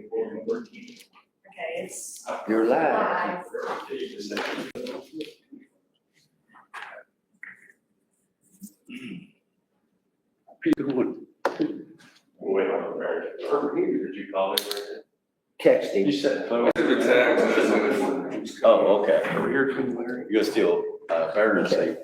Okay, it's You're live. live. Good one. Wait on Vernon. Did you call him? Text him. You said. Oh, okay. Over here between Larry. You're gonna steal Vernon's seat.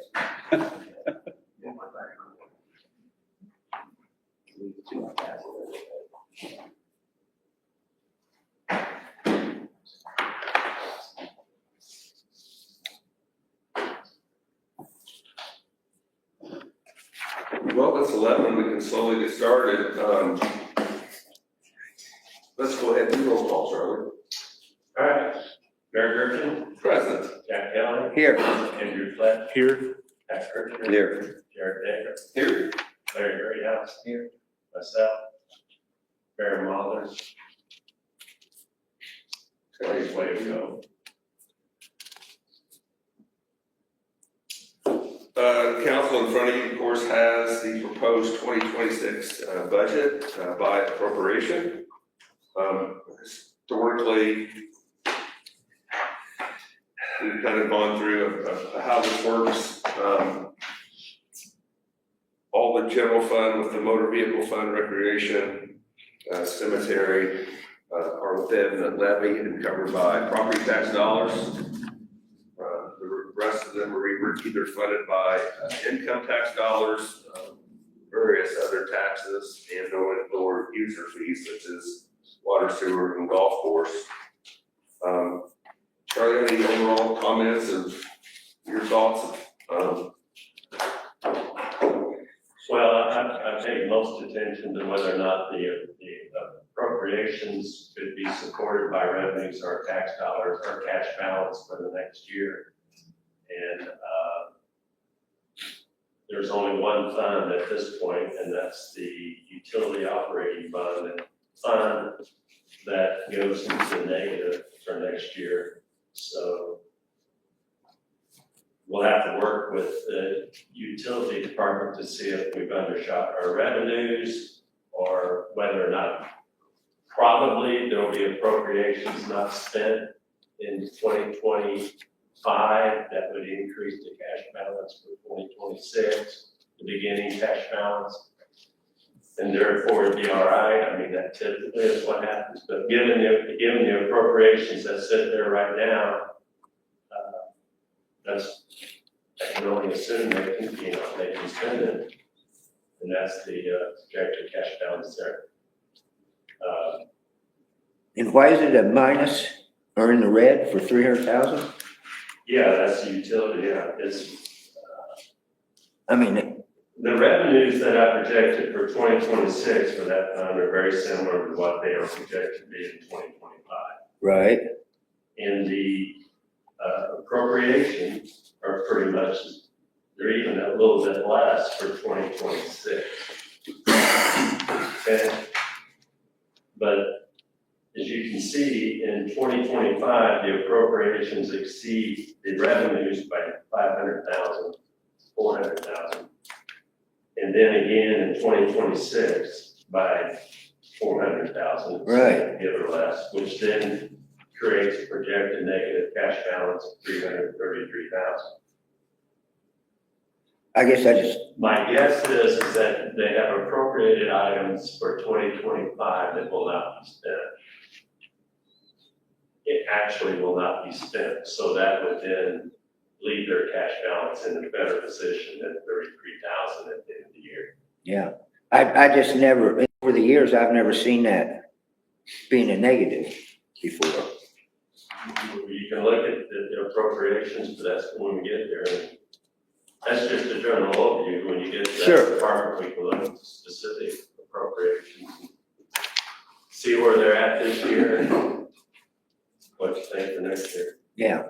Well, it's 11, we can slowly get started. Let's go ahead and do roll call, Charlie. All right. Mary Griffin, Present. Jack Kelly, Here. Andrew Fleck, Here. Pat Kirchner, Here. Jared Baker, Here. Larry Greathouse. Here. Myself, Barry Mullins. Way to go. Council in front of you, of course, has the proposed 2026 budget by appropriation. Historically, we've kind of gone through how this works. All the general fund with the motor vehicle fund, recreation, cemetery are within the levy and covered by property tax dollars. The rest of them are either funded by income tax dollars, various other taxes, and or user fees such as water, sewer, and golf course. Charlie, any overall comments of your thoughts? Well, I paid most attention to whether or not the appropriations could be supported by revenues or tax dollars or cash balance for the next year. And there's only one fund at this point, and that's the utility operating fund that goes into the negative for next year. So we'll have to work with the utility department to see if we've undershot our revenues or whether or not probably there'll be appropriations not spent in 2025 that would increase the cash balance for 2026, the beginning cash balance. And therefore it'd be all right. I mean, that typically is what happens, but given the appropriations that sit there right now, I can only assume they can spend it. And that's the projected cash balance there. And why is it a minus or in the red for 300,000? Yeah, that's the utility, yeah. I mean, The revenues that I projected for 2026 for that fund are very similar to what they are projected to be in 2025. right. And the appropriations are pretty much, they're even a little bit less for 2026. Okay? But as you can see, in 2025, the appropriations exceed the revenues by 500,000, 400,000. And then again in 2026 by 400,000. Right. Give or less, which then creates a projected negative cash balance of 333,000. I guess I just, My guess is that they have appropriated items for 2025 that will not be spent. It actually will not be spent, so that would then leave their cash balance in a better position than 33,000 at the end of the year. yeah. I just never, over the years, I've never seen that being a negative before. You can look at the appropriations, but that's when we get there. And that's just a general overview. When you get to that Sure. department, we can look at specific appropriations. See where they're at this year and what you think for next year. Yeah,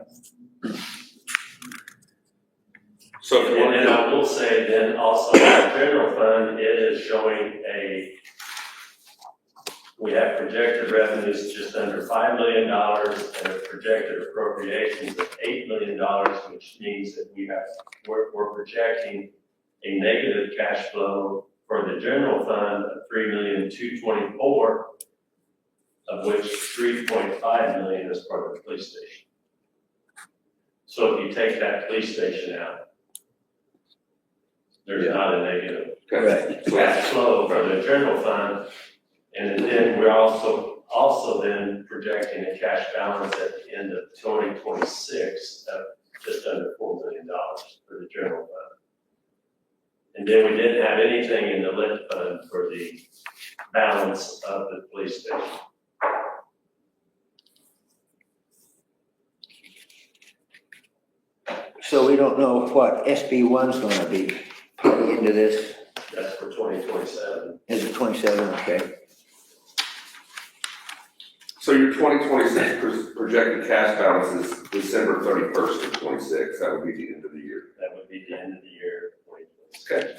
So if you want And to, I will say then also, the general fund, it is showing we have projected revenues just under $5 million and a projected appropriations of $8 million, which means that we're projecting a negative cash flow for the general fund of $3,224,000 of which 3.5 million is for the police station. So if you take that police station out, there's Yeah. not a negative Right. cash flow for the general fund. And then we're also then projecting a cash balance at the end of 2026 of just under $4 million for the general fund. And then we didn't have anything in the lit fund for the balance of the police station. So we don't know what SB one's gonna be put into this. That's for 2027. Is it 27? Okay. So your 2026 projected cash balance is December 31st of 26. That would be the end of the year. That would be the end of the year, 2026. Okay.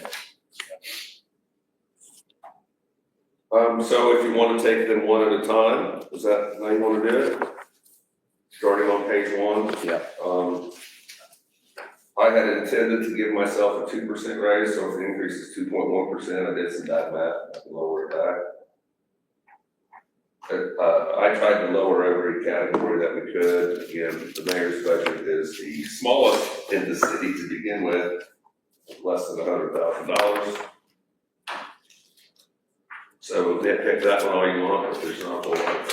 So if you want to take them one at a time, is that how you want to do it? Starting on page 1? Yeah. I had intended to give myself a 2% raise, so if the increase is 2.1%, I did some bad math, I can lower it back. I tried to lower every category that we could. Again, the mayor's budget is the smallest in the city to begin with, less than $100,000. So nitpick that one all you want, if there's not a whole lot of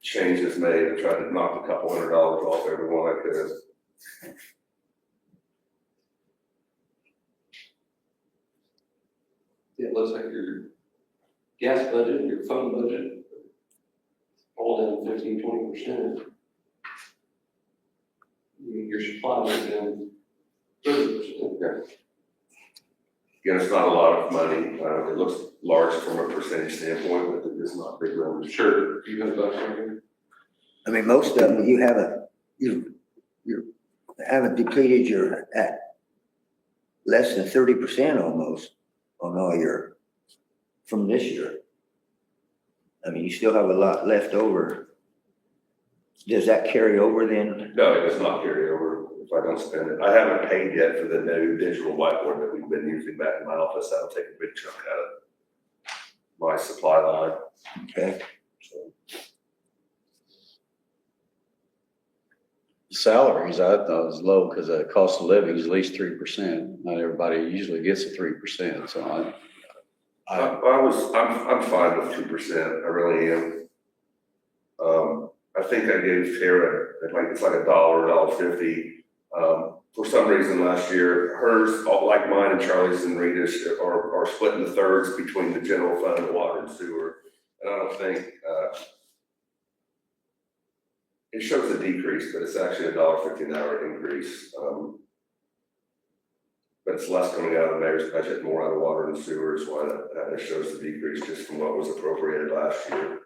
changes made. I tried to knock a couple $100 off every one I could. It looks like your gas budget, your phone budget, all down 15-20%. Your supply is down 30%. Okay. Again, it's not a lot of money. It looks large from a percentage standpoint, but it's not big numbers. Sure. You got a buck right here? I mean, most of them, you haven't depleted your, at less than 30% almost on all your, from this year. I mean, you still have a lot left over. Does that carry over then? No, it does not carry over if I don't spend it. I haven't paid yet for the new digital whiteboard that we've been using back in my office. That'll take a big chunk out of my supply line. Okay. So, Salaries, I thought was low because the cost of living is at least 3%. Not everybody usually gets a 3%, so I'm fine with 2%. I really am. I think I gave Tara, it's like $1, $1.50. For some reason last year, hers, like mine and Charlie's and Rita's are split in the thirds between the general fund and water and sewer. And I don't think, it shows a decrease, but it's actually a $1.50 an hour increase. But it's less coming out of the mayor's budget, more out of water and sewer is why that shows the decrease just from what was appropriated last year.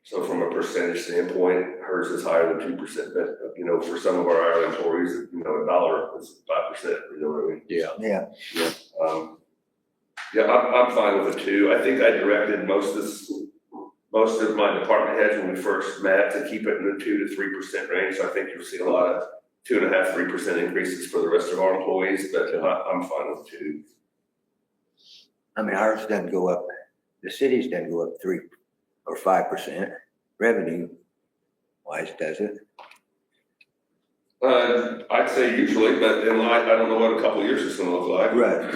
So from a percentage standpoint, hers is higher than 2%, but for some of our hourly employees, $1 is 5%, you know what I mean? yeah. Yeah, I'm fine with the 2. I think I directed most of my department heads when we first met to keep it in the 2 to 3% range. So I think you'll see a lot of 2.5%, 3% increases for the rest of our employees, but I'm fine with 2. I mean, ours doesn't go up, the city's doesn't go up 3 or 5% revenue wise, does it? I'd say usually, but I don't know what a couple of years is gonna look like. Right.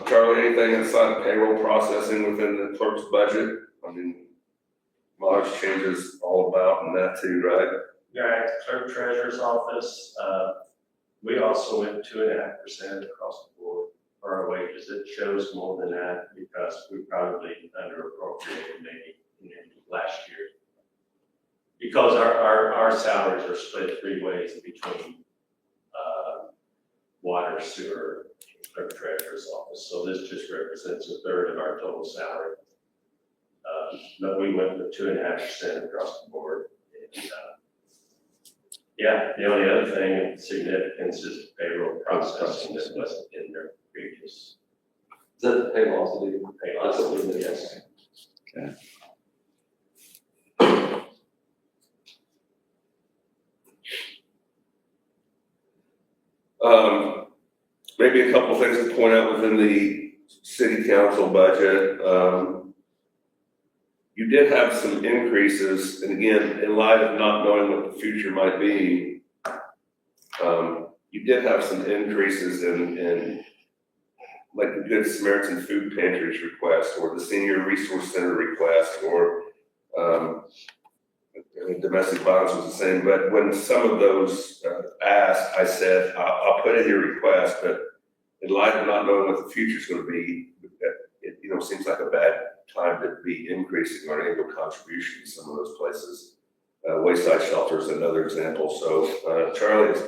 Charlie, anything outside of payroll processing within the clerk's budget? I mean, large changes all about in that too, right? Yeah, clerk treasurer's office, we also went 2.5% across the board for our wages. It shows more than that because we probably under appropriated maybe last year. Because our salaries are split 3 ways between, water, sewer, clerk treasurer's office. So this just represents 1/3 of our total salary. But we went with 2.5% across the board. And, yeah, the only other thing of significance is payroll processing that wasn't in their previous Is that the pay loss to do? pay loss. Yes. Okay. Maybe a couple things to point out within the city council budget. you did have some increases, and again, in light of not knowing what the future might be, you did have some increases in like the Good Samaritan Food Pantry's request, or the Senior Resource Center request, or domestic violence was the same. But when some of those asked, I said, I'll put in your request, but in light of not knowing what the future's going to be, it seems like a bad time to be increasing our annual contribution to some of those places. Wayside shelter is another example. So Charlie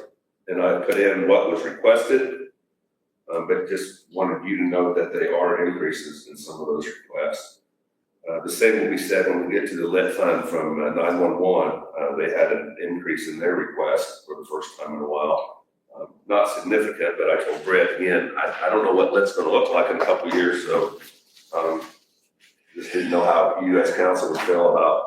and I put in what was requested, but just wanted you to know that they are increases in some of those requests. The same will be said when we get to the lit fund from 911. They had an increase in their request for the first time in a while. Not significant, but I told Brett again, I don't know what lit's going to look like in a couple of years, so just didn't know how you as council would feel about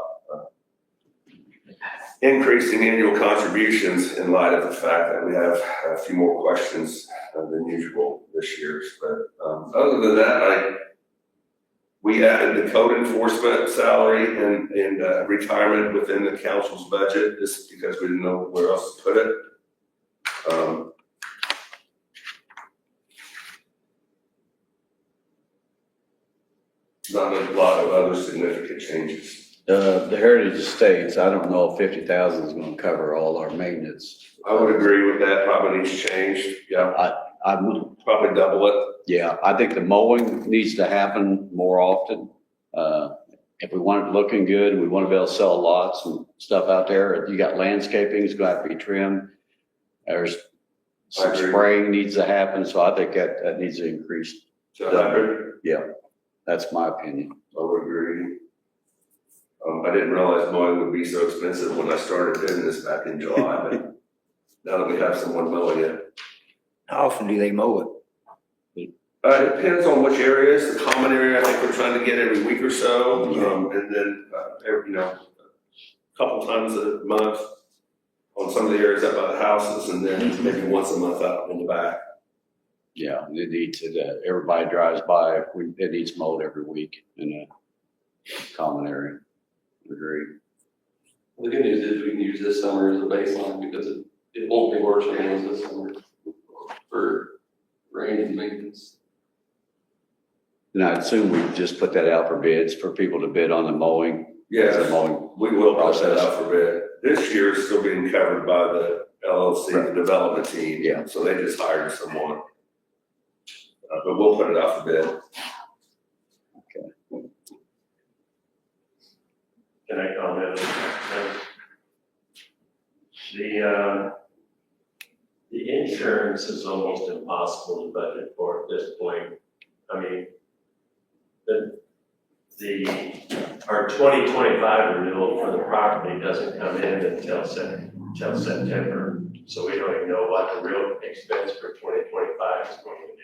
increasing annual contributions in light of the fact that we have a few more questions than usual this year. But other than that, we added the code enforcement salary and retirement within the council's budget just because we didn't know where else to put it. Not a lot of other significant changes. The Heritage Estates, I don't know if 50,000 is going to cover all our maintenance. I would agree with that. Probably needs changed. Yeah, I'm probably double it. Yeah, I think the mowing needs to happen more often. If we want it looking good, we want to be able to sell lots and stuff out there. You got landscaping, it's got to be trimmed. There's some spraying needs to happen, so I think that needs to increase. So 100. Yeah, that's my opinion. I would agree. I didn't realize mowing would be so expensive when I started doing this back in July, but now that we have someone mowing it. How often do they mow it? It depends on which areas. The common area, I think we're trying to get every week or so, and then a couple times a month on some of the areas up by the houses, and then maybe once a month out in the back. Yeah, it needs it. Everybody drives by. It needs mowed every week in a common area. Agree. The good news is we can use this summer as a baseline because it won't be worse than it was this summer for rain and maintenance. And I assume we just put that out for bids for people to bid on the mowing. Yes, The mowing. we will process that Process. out for bid. This year is still being covered by the LLC, the development team. Yeah. So they just hired someone. But we'll put it out for bid. Can I comment on that? The insurance is almost impossible to budget for at this point. I mean, our 2025 renewal for the property doesn't come in until September. So we don't even know what the real expense for 2025 is going to be.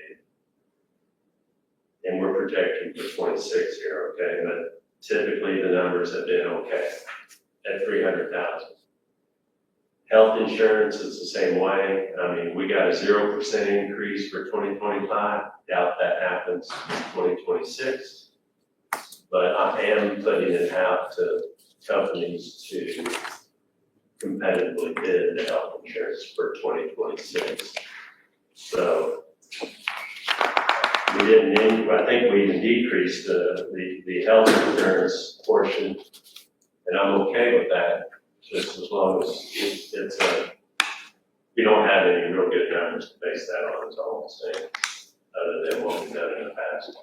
And we're projecting for 26 here, okay? But typically the numbers have been okay at 300,000. Health insurance is the same way. I mean, we got a 0% increase for 2025. Doubt that happens in 2026. But I am putting it out to companies to competitively bid the health insurance for 2026. So we didn't, I think we even decreased the health insurance portion, and I'm okay with that, just as long as we don't have any real good numbers to base that on, is all I'm saying, other than what we've done in the past.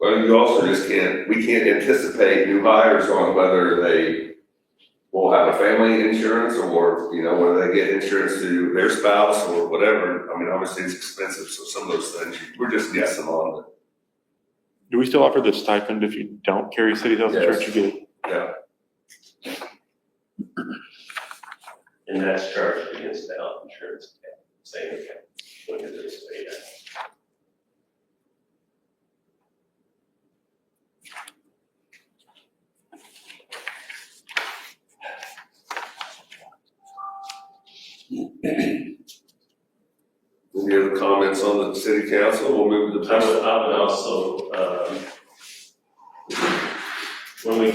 Well, you also just we can't anticipate new hires on whether they will have a family insurance or, whether they get insurance to their spouse or whatever. I mean, obviously it's expensive, so some of those things, we're just guessing on. Do we still offer the stipend if you don't carry city health insurance? You get it. Yeah. And that's charged against the health insurance account, same account, when it is paid out. Any other comments on the the city council, we'll move to the. I would also, when I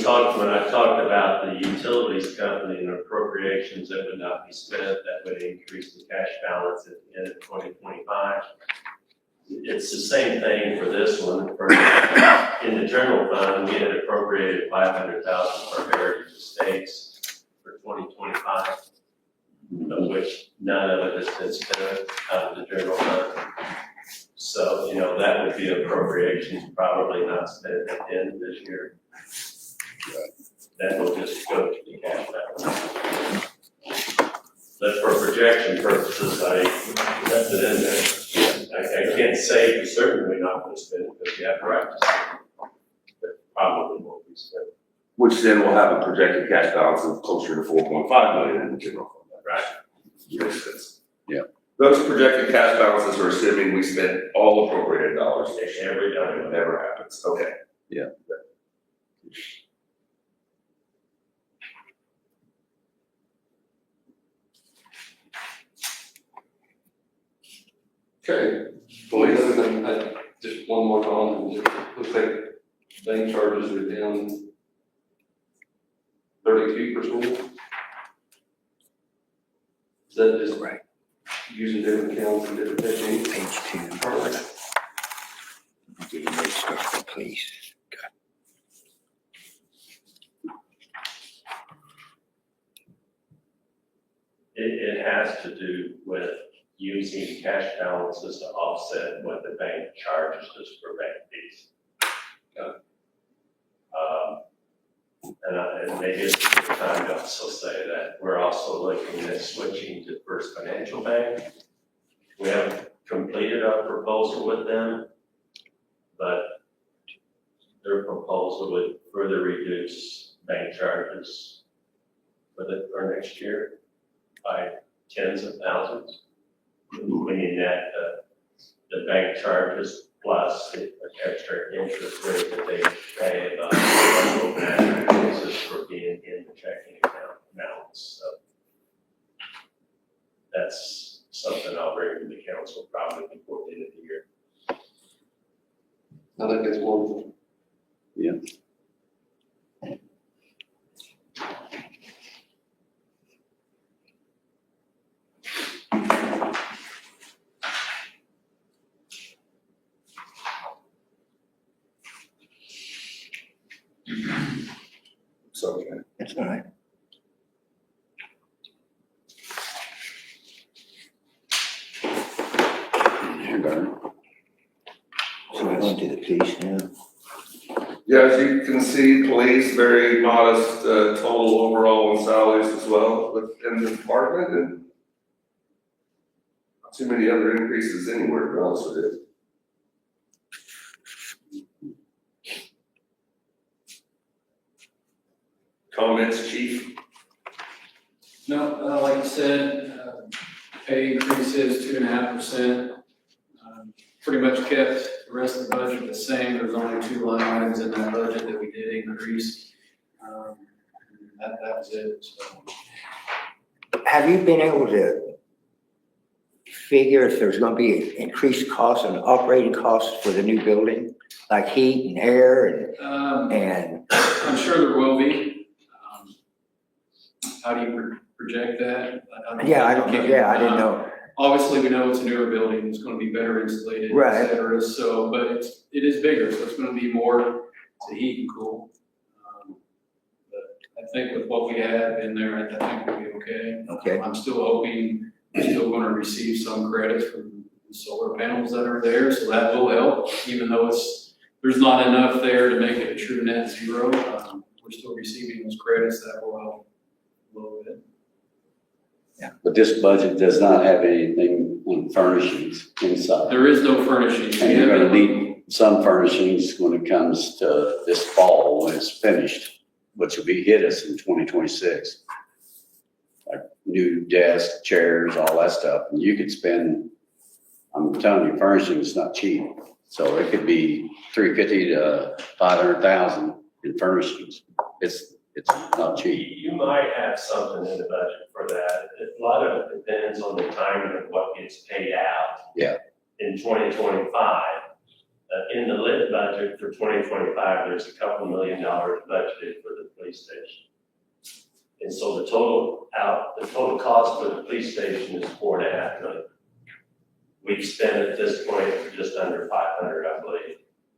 talked about the utilities company and appropriations that would not be spent, that would increase the cash balance at the end of 2025. It's the same thing for this one. In the general fund, we had appropriated $500,000 for heritage estates for 2025, of which none of it has been spent out of the general fund. So, that would be appropriations probably not spent at the end of this year. That will just go to the cash balance. But for projection purposes, I left it in there. I can't say for certain we're not going to spend it, because you have to write to spend it. But probably won't be spent. Which then will have a projected cash balance of closer to 4.5 million in the general fund. Right. Makes sense. Yeah. Those projected cash balances are assuming we spend all appropriated dollars. Every time. It never happens. Okay. Yeah. Okay. Police, just one more comment, it looks like bank charges are down 32%. Is that just Right. using different accounts and different techniques? Page 2. Get your notes started, please. It has to do with using cash balances to offset what the bank charges us for bank fees. And maybe it's a good time to also say that we're also looking at switching to First Financial Bank. We haven't completed our proposal with them, but their proposal would further reduce bank charges for next year by tens of thousands. Meaning that the bank charges plus the extra interest rate that they pay on an open basis for being in the checking account balance. So that's something I'll bring to the council probably before the end of the year. I think it's wonderful. Yeah. So, That's all right. Here, Vernon. So we're going to the police now. yeah, as you can see, police, very modest, total overall in salaries as well within the department, and not too many other increases anywhere, to be honest with you. Comments, chief? No, like you said, pay increases 2.5%. Pretty much kept the rest of the budget the same. There's only 2 line items in that budget that we did increase. That was it, so. Have you been able to figure if there's gonna be increased costs and operating costs for the new building? Like heat and air and I'm sure there will be. How do you project that? yeah, I don't know, yeah, I didn't know. Obviously, we know it's a newer building, it's gonna be better insulated, Right. et cetera, so, but it is bigger, so it's gonna be more to heat and cool. But I think with what we have in there, I think we'll be okay. Okay. I'm still hoping we're still gonna receive some credits from the solar panels that are there, so that will help, even though there's not enough there to make it a true net zero. We're still receiving those credits, that will help a little bit. But this budget does not have anything on furnishings inside. There is no furnishings. And you're gonna need some furnishings when it comes to this fall, when it's finished, which will be hit us in 2026. Like new desks, chairs, all that stuff. And you could spend, I'm telling you, furnishing is not cheap. So it could be $350,000 to $500,000 in furnishings. It's not cheap. You might have something in the budget for that. A lot of it depends on the timing of what gets paid out. Yeah. in 2025. In the lit budget for 2025, there's a couple $1 million budgeted for the police station. And so the total cost for the police station is $4.5 million. We've spent at this point just under 500, I believe.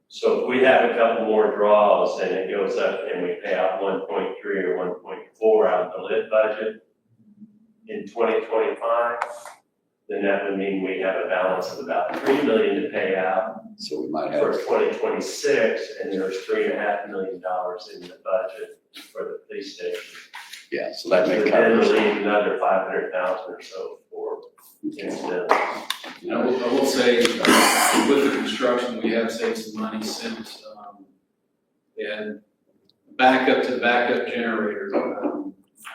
So if we have a couple more draws and it goes up and we pay out 1.3 or 1.4 out of the lit budget in 2025, then that would mean we have a balance of about $3 million to pay out So we might for have, 2026, and there's $3.5 million in the budget for the police station. yeah, so that may So cover then it. we'll leave another 500,000 or so for incidentals. I will say, with the construction, we have saved some money since, and backup generator,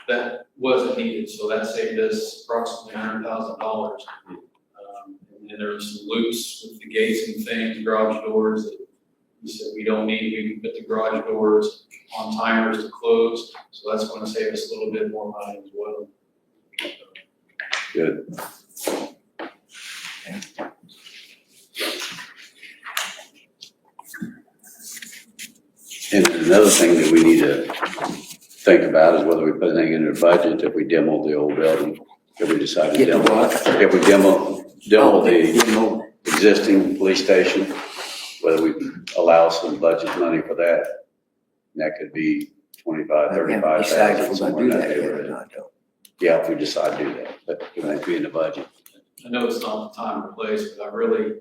that wasn't needed, so that saved us approximately $100,000. And there were some loops with the gates and things, garage doors that we said we don't need. We can put the garage doors on timers to close, so that's gonna save us a little bit more money as well. Good. And another thing that we need to think about is whether we put anything in the budget if we demo the old building. If we decide to Get the demo, what? if we demo the Demo. existing police station, whether we allow some budget money for that. And that could be 25, I haven't 35,000, decided if we're somewhere gonna in do that that yet or neighborhood. not, though. Yeah, if we decide to do that, but it might be in the budget. I know it's not the time or place, but I really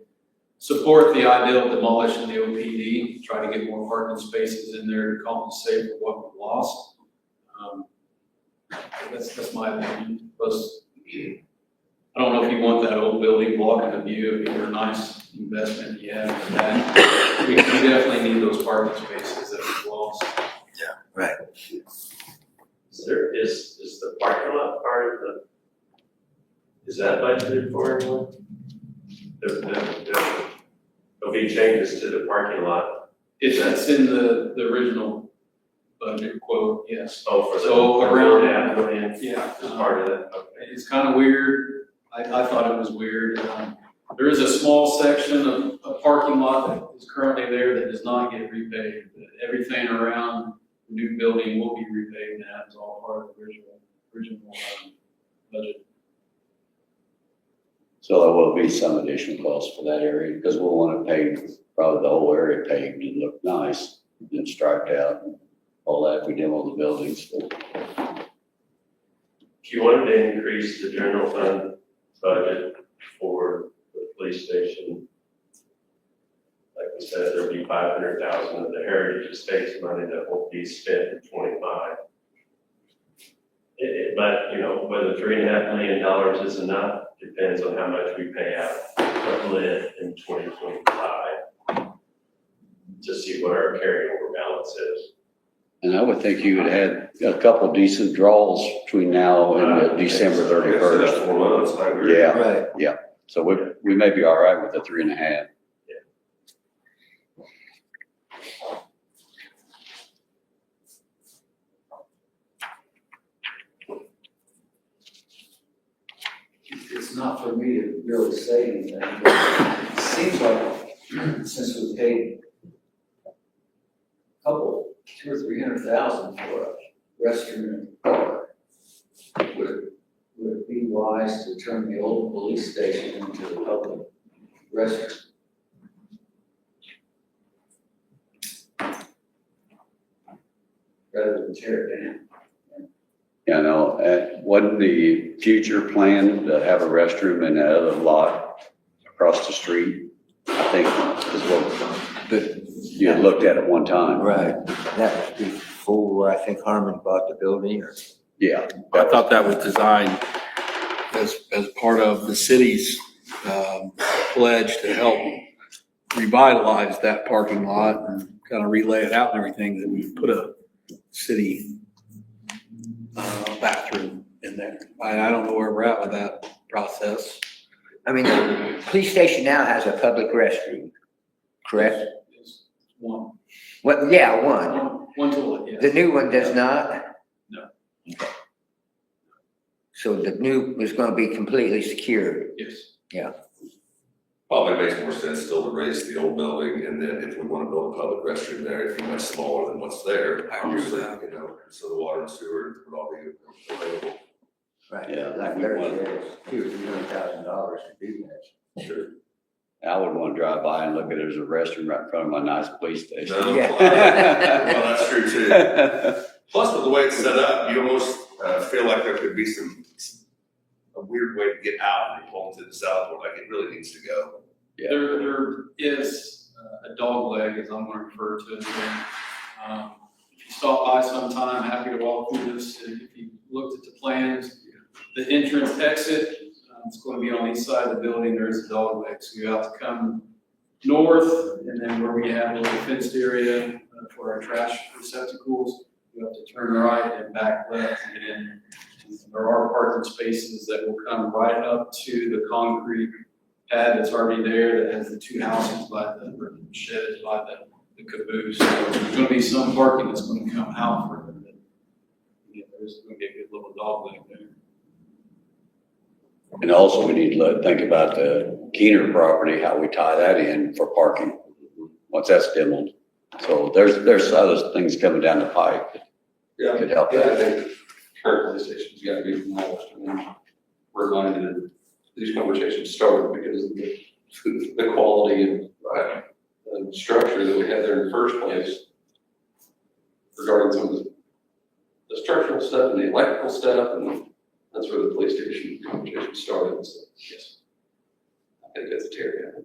support the idea of demolishing the OPD, try to get more parking spaces in there to compensate for what we lost. That's my opinion. Plus, I don't know if you want that old building blocking the view, if you're a nice investment you have in that. We definitely need those parking spaces that we've lost. Right. Is the parking lot part of the, is that budgeted for anyone? There'll be changes to the parking lot. It's in the original budget quote, yes. Oh, for the So around- $4.5 million Yeah. is part of that, okay. It's kind of weird. I thought it was weird. There is a small section of a parking lot that is currently there that does not get repaid. But everything around the new building will be repaid, and that was all part of the original budget. So there will be some additional costs for that area, because we'll want to pave, probably the whole area paved and look nice, and striped out, and all that, if we demo the buildings. If you wanted to increase the general fund budget for the police station, like we said, there'll be 500,000 of the heritage estates money that won't be spent in 25. But, you know, whether $3.5 million is enough depends on how much we pay out of lit in 2025 to see what our carryover balance is. And I would think you would have a couple decent draws between now and December I guess that's 31st. 4 months, I agree. Yeah, Right. so we may be all right with the 3.5. It's not for me to really say anything, but it seems like since we paid a couple, 200,000 or 300,000 for a restroom and bar, would it be wise to turn the old police station into a public restroom? Rather than tear it down? You know, wasn't the future plan to have a restroom in that other lot across the street? I think is what But, you had looked at one time. right, that was before, I think Harmon bought the building, or, Yeah. I thought that was designed as part of the city's pledge to help revitalize that parking lot and kind of relay it out and everything, that we put a city bathroom in there. I don't know where we're at with that process. I mean, the police station now has a public restroom, correct? It's one One. toilet, yes. The new one does not? No. Okay. So the new is gonna be completely secured? Yes. probably makes more sense still to raise the old building, and then if we want to build a public restroom there, it'd be much smaller than what's there. I agree with Obviously, that. you know, so the water and sewer would all be available. Right, Yeah, like we Larry want- said, it's $200,000 to do that. Sure. I would want to drive by and look at it as a restroom right in front of my nice police station. No, Yeah. well, that's true too. Plus, with the way it's set up, you almost feel like there could be a weird way to get out and pull into the south, where like it really needs to go. There is a dog leg, as I'm gonna refer to it. If you stop by sometime, happy to walk through this. If you looked at the plans, the entrance exit, it's gonna be on the east side of the building. There is a dog leg. So you have to come north, and then where we have a little fenced area for our trash receptacles, you have to turn right and back left to get in. There are parking spaces that will come right up to the concrete pad that's already there that has the two houses by the shed by the caboose. So there's gonna be some parking that's gonna come out for them. Yeah, there's gonna be a good little dog leg there. And also, we need to think about the Keener property, how we tie that in for parking, once that's demoed. So there's other things coming down the pipe that could help Yeah, I that. think current police station's gotta be demolished, and reminded that these conversations started because of the quality and structure that we had there in the first place regarding some of the structural stuff and the electrical stuff, and that's where the police station conversation started, so, yes. I think that's a tear down.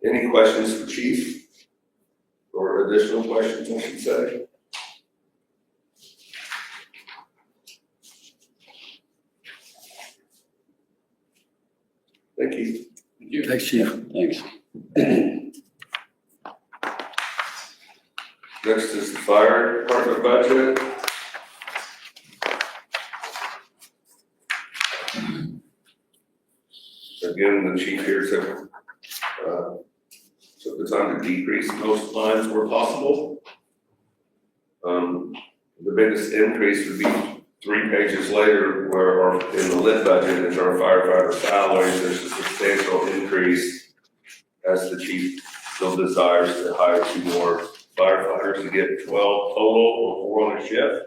Any questions for Chief? Or additional questions, I should say? Thank you. Thanks, Chief. Thanks. Next is the fire department budget. Again, the chief here took the time to decrease most lines where possible. The biggest increase would be 3 pages later, where in the lit budget is our firefighter salaries. There's a substantial increase as the chief still desires to hire 2 more firefighters to get 12 total, 4 on a shift.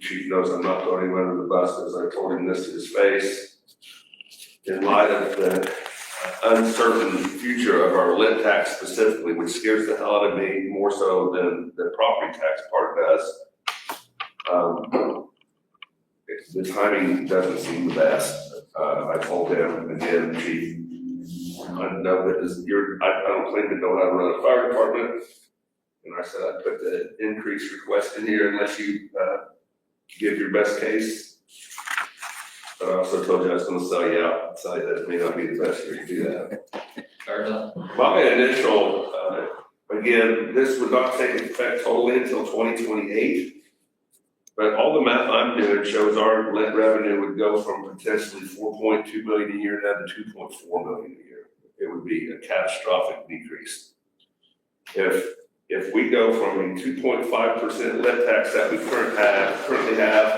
Chief knows I'm not throwing him under the bus, as I told him this to his face. In light of the uncertain future of our lit tax specifically, which scares the hell out of me more so than the property tax part does. The timing doesn't seem the best. I told him again, Chief, I know that I don't claim to know how to run a fire department. And I said I'd put the increase request in here unless you give your best case. But I also told you I was gonna sell you out, tell you that it may not be the best year to do that. Fair enough. My initial, again, this would not take effect totally until 2028. But all the math I'm doing shows our lit revenue would go from potentially 4.2 million a year down to 2.4 million a year. It would be a catastrophic decrease. If we go from a 2.5% lit tax that we currently have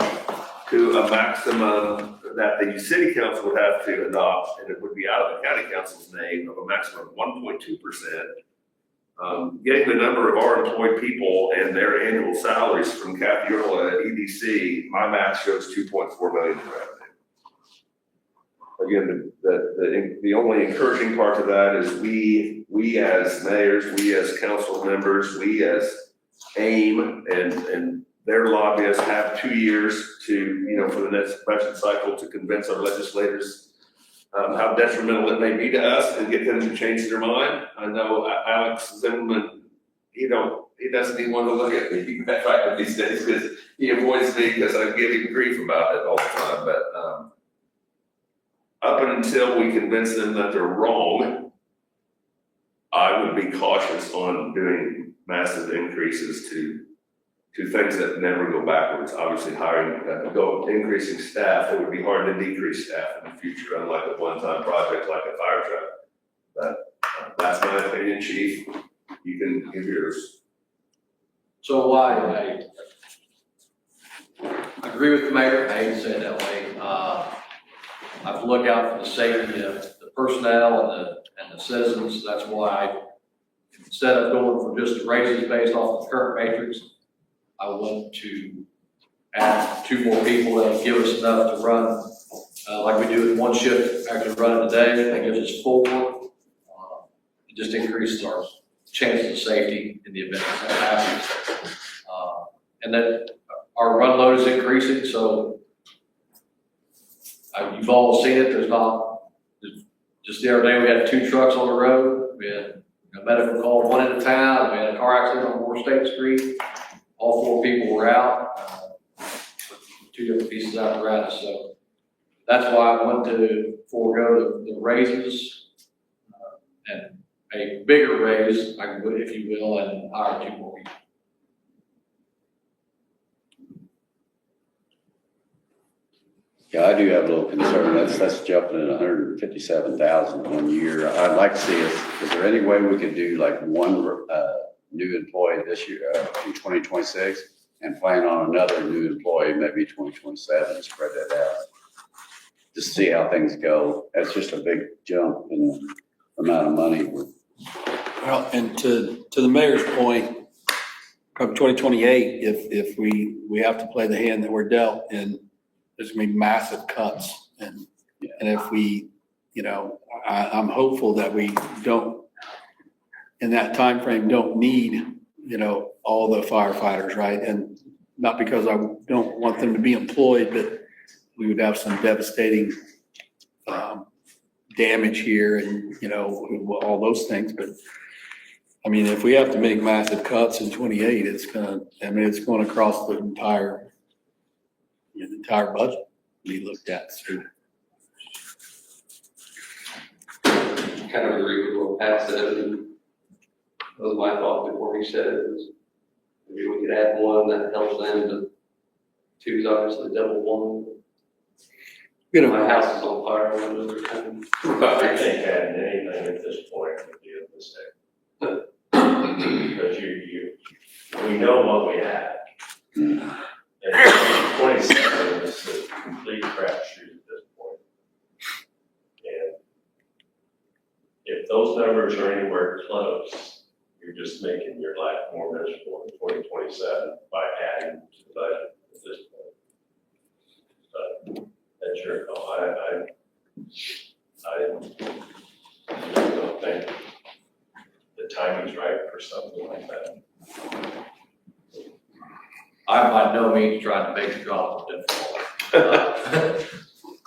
to a maximum that the city council would have to adopt, and it would be out of the county council's name, of a maximum of 1.2%. Getting the number of our employed people and their annual salaries from Kathy Earl at EDC, my math shows 2.4 million in revenue. Again, the only encouraging part to that is we as mayors, we as council members, we as AIM and their lobbyists have 2 years to, for the next budget cycle to convince our legislators how detrimental it may be to us and get them to change their mind. I know Alex Zimmerman, he doesn't even want to look at me back these days because he avoids me because I give him grief about it all the time. But up until we convince them that they're wrong, I would be cautious on doing massive increases to things that never go backwards. Obviously, increasing staff, it would be hard to decrease staff in the future, unlike a one-time project like a fire truck. But that's my opinion, Chief. You can give yours. So why, I agree with the mayor, I hate to say it that way. I have to look out for the safety of the personnel and the citizens. That's why, instead of going for just raises based off the current matrix, I want to add 2 more people that'll give us enough to run, like we do in one shift, actually running today, that gives us 4. It just increases our chances of safety in the event that happens. And that our run load is increasing, so you've all seen it. Just the other day, we had 2 trucks on the road. We had a medical call, 1 in a town. We had a car accident on Moore State Street. All 4 people were out, 2 different pieces of apparatus. So that's why I want to forego the raises and a bigger raise, if you will, and hire 2 more people. Yeah, I do have a little concern. That's jumping at 157,000 1 year. I'd like to see is there any way we could do like 1 new employee this year in 2026 and plan on another new employee maybe 2027 and spread that out? Just see how things go. That's just a big jump in the amount of money. Well, and to the mayor's point, come 2028, if we have to play the hand that we're dealt, and there's gonna be massive cuts, and if we, I'm hopeful that we don't, in that time frame, don't need, all the firefighters, right? And not because I don't want them to be employed, but we would have some devastating damage here, and all those things. But I mean, if we have to make massive cuts in 28, it's going across the entire budget we looked at. So, Kind of agree with what Pat said, and that was my thought before he said it, was maybe we could add 1 that helps them, but 2 is obviously double 1. My house is on fire, windows are coming. I think adding anything at this point would be a mistake. Because we know what we have. And 27 is a complete crapshoot at this point. And if those numbers are anywhere close, you're just making your life more miserable in 2027 by adding to the budget at this point. But that's your call. I don't think the timing's right for something like that. I'm by no means trying to make the job more difficult.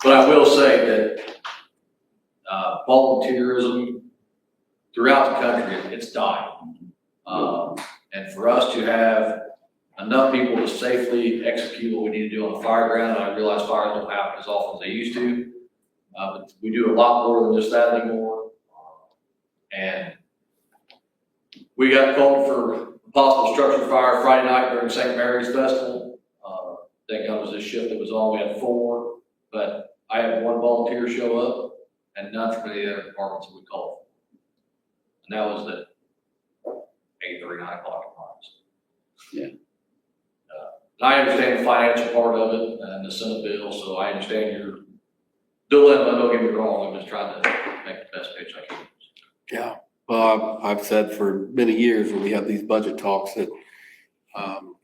But I will say that volunteerism throughout the country, it's dying. And for us to have enough people to safely execute what we need to do on the fire ground, and I realize fires don't happen as often as they used to, but we do a lot more than just that anymore. And we got called for a possible structure fire Friday night during St. Mary's Festival. Thank God it was this shift that was on. We had 4, but I had 1 volunteer show up and none from any of the other departments that we called for. And that was at 8:30, 9 o'clock at night. Yeah. And I understand the financial part of it and the Senate bill, so I understand your dilemma. Don't get me wrong. I'm just trying to make the best pitch I can. yeah. Well, I've said for many years when we have these budget talks that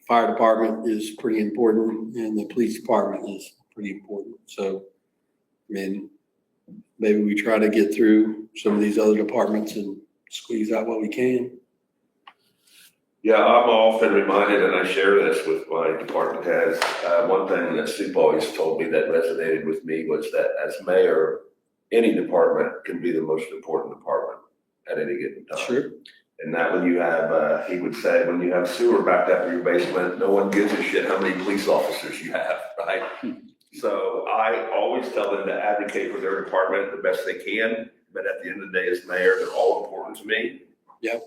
fire department is pretty important and the police department is pretty important. So, I mean, maybe we try to get through some of these other departments and squeeze out what we can. Yeah, I'm often reminded, and I share this with my department heads, one thing that Soup always told me that resonated with me was that as mayor, any department can be the most important department at any given time. Sure. And that when you have, he would say, when you have sewer backed up in your basement, no one gives a shit how many police officers you have, right? So I always tell them to advocate for their department the best they can, but at the end of the day, as mayor, they're all important to me. Yep.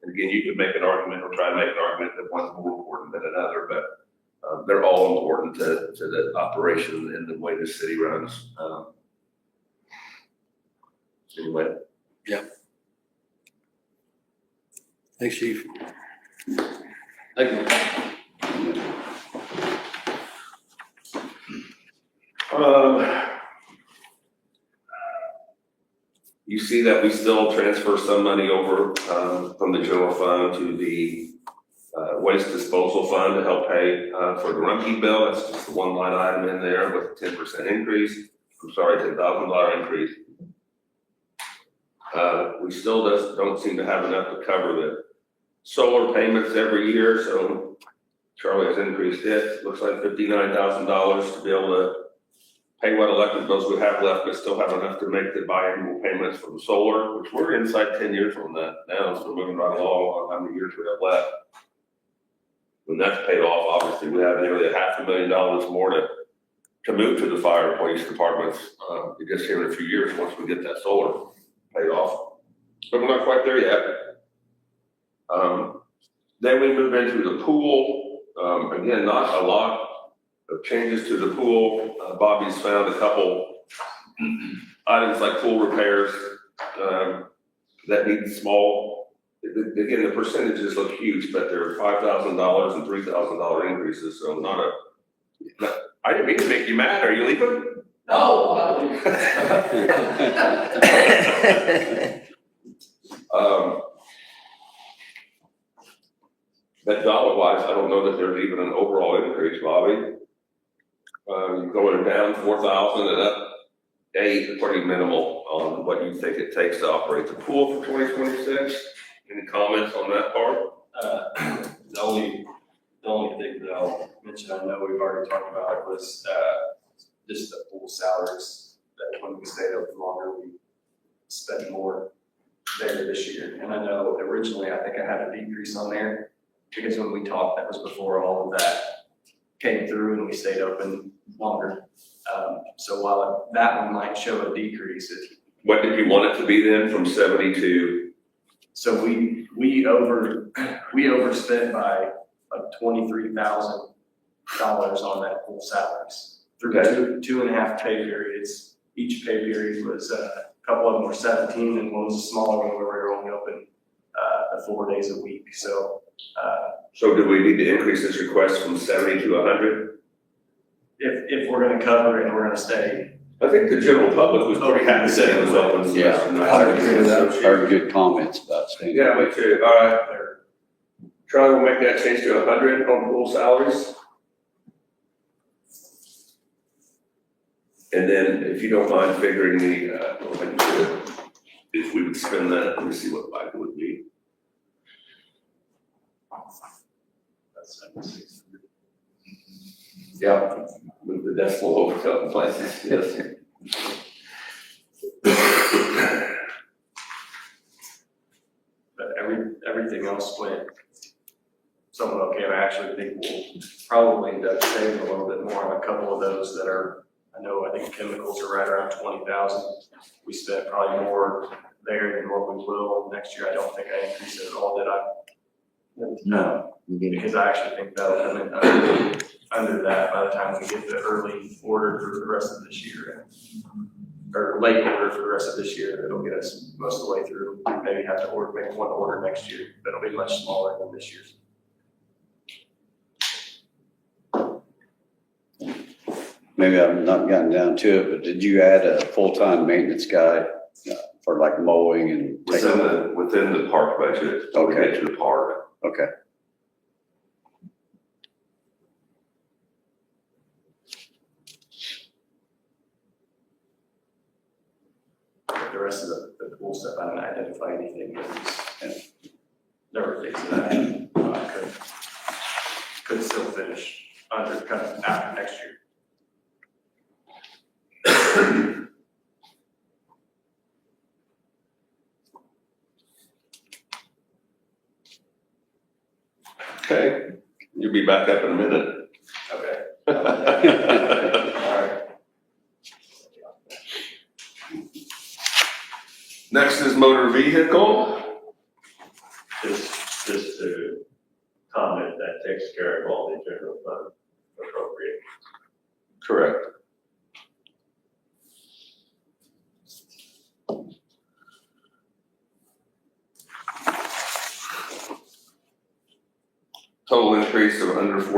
And again, you could make an argument or try to make an argument that one's more important than another, but they're all important to the operation and the way the city runs. Anyway. Yep. Thanks, Chief. Thank you. You see that we still transfer some money over, from the general fund to the, waste disposal fund to help pay, for the Rumpke bill. That's just the one line item in there with a 10% increase. $10,000 increase. We still don't seem to have enough to cover the solar payments every year, so Charlie has increased it. Looks like $59,000 to be able to pay what electric bills we have left, but still have enough to make the biannual payments for the solar, which we're inside 10 years from that now, so we're moving right along on how many years we have left. When that's paid off, obviously, we have nearly $500,000 more to move to the fire and police departments, I guess here in a few years, once we get that solar paid off. But we're not quite there yet. Then we move into the pool. Again, not a lot of changes to the pool. Bobby's found a couple items like pool repairs that need small, again, the percentages look huge, but they're $5,000 and $3,000 increases, so I didn't mean to make you mad. Are you leaving? No. That dollar-wise, I don't know that there's even an overall increase, Bobby. You're going down 4,000 and up 8, pretty minimal on what you think it takes to operate the pool for 2026. Any comments on that part? The only thing that I'll mention, I know we've already talked about it, was just the pool salaries, that when we stayed open longer, we spent more there this year. And I know originally, I think I had a decrease on there, because when we talked, that was before all of that came through and we stayed open longer. So while that one might show a decrease, What did you want it to be then, from 70 to? so we overspent by like $23,000 on that pool salaries through two and a half pay periods. Each pay period was a couple of them were 17, and one was a smaller one where we were only open 4 days a week. So So do we need to increase this request from 70 to 100? if we're going to cover it and we're going to stay, I think the general public was pretty happy that it was open. Yeah, I agree with that. Heard good comments about staying. Yeah, me too. All right. Charlie will make that change to 100 on pool salaries. And then, if you don't mind figuring if we would spend that, let me see what it would be. that's 76. Yeah, move the decimal over a couple places, yes. But everything else went somewhat okay. I actually think we'll probably end up saving a little bit more on a couple of those that are, I think chemicals are right around 20,000. We spent probably more there than what we will next year. I don't think I increased it at all, did I? No, you didn't. Because I actually think that'll come in under that by the time we get the early order for the rest of this year. Or late order for the rest of this year, it'll get us most of the way through. We maybe have to make one order next year, but it'll be much smaller than this year's. Maybe I've not gotten down to it, but did you add a full-time maintenance guy for like mowing and? Within the park budget, so we get to the park. Okay. The rest of the pool stuff, I didn't identify anything that was, there were things that I could still finish under, kind of after next year. Okay, you'll be back up in a minute. Okay. All right. Next is motor vehicle. Just to comment, that takes care of all the general fund appropriate. Correct. Total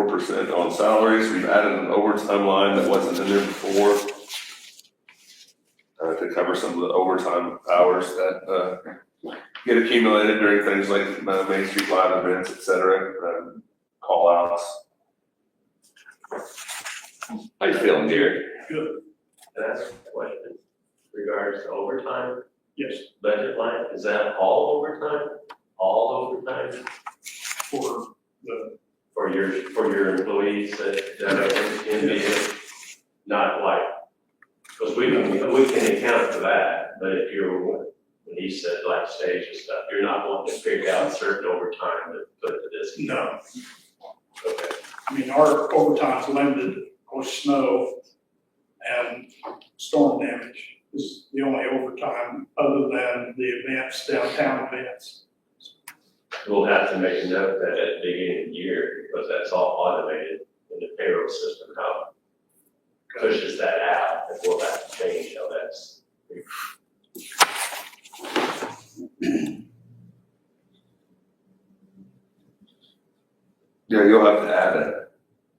4% on salaries. We've added an overtime line that wasn't in there before, to cover some of the overtime hours that, get accumulated during things like, Main Street Live events, et cetera, call outs. How you feeling, Gary? Good. That's a question. Regards to overtime, Yes, budget line, is that all overtime? All overtime for the, for your employees that are in the, not like, because we can account for that, but if you're, when he said like stage and stuff, you're not wanting to figure out certain overtime to put to this. no, Okay. I mean, our overtime's limited, of course, snow and storm damage is the only overtime other than the events, downtown events. We'll have to make a note of that at the beginning of the year, because that's all automated in the payroll system, how it pushes that out, and we'll have to change how that's. Yeah, you'll have to add an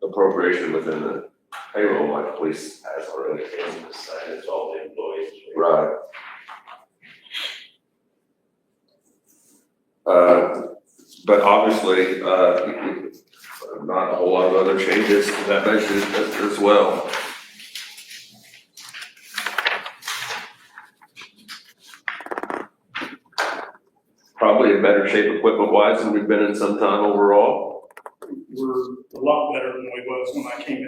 appropriation within the payroll like police has already. It's all the employees. Right. But obviously, not a whole lot of other changes to that budget as well. Probably in better shape equipment-wise than we've been in some time overall. We're a lot better than we was when I came in.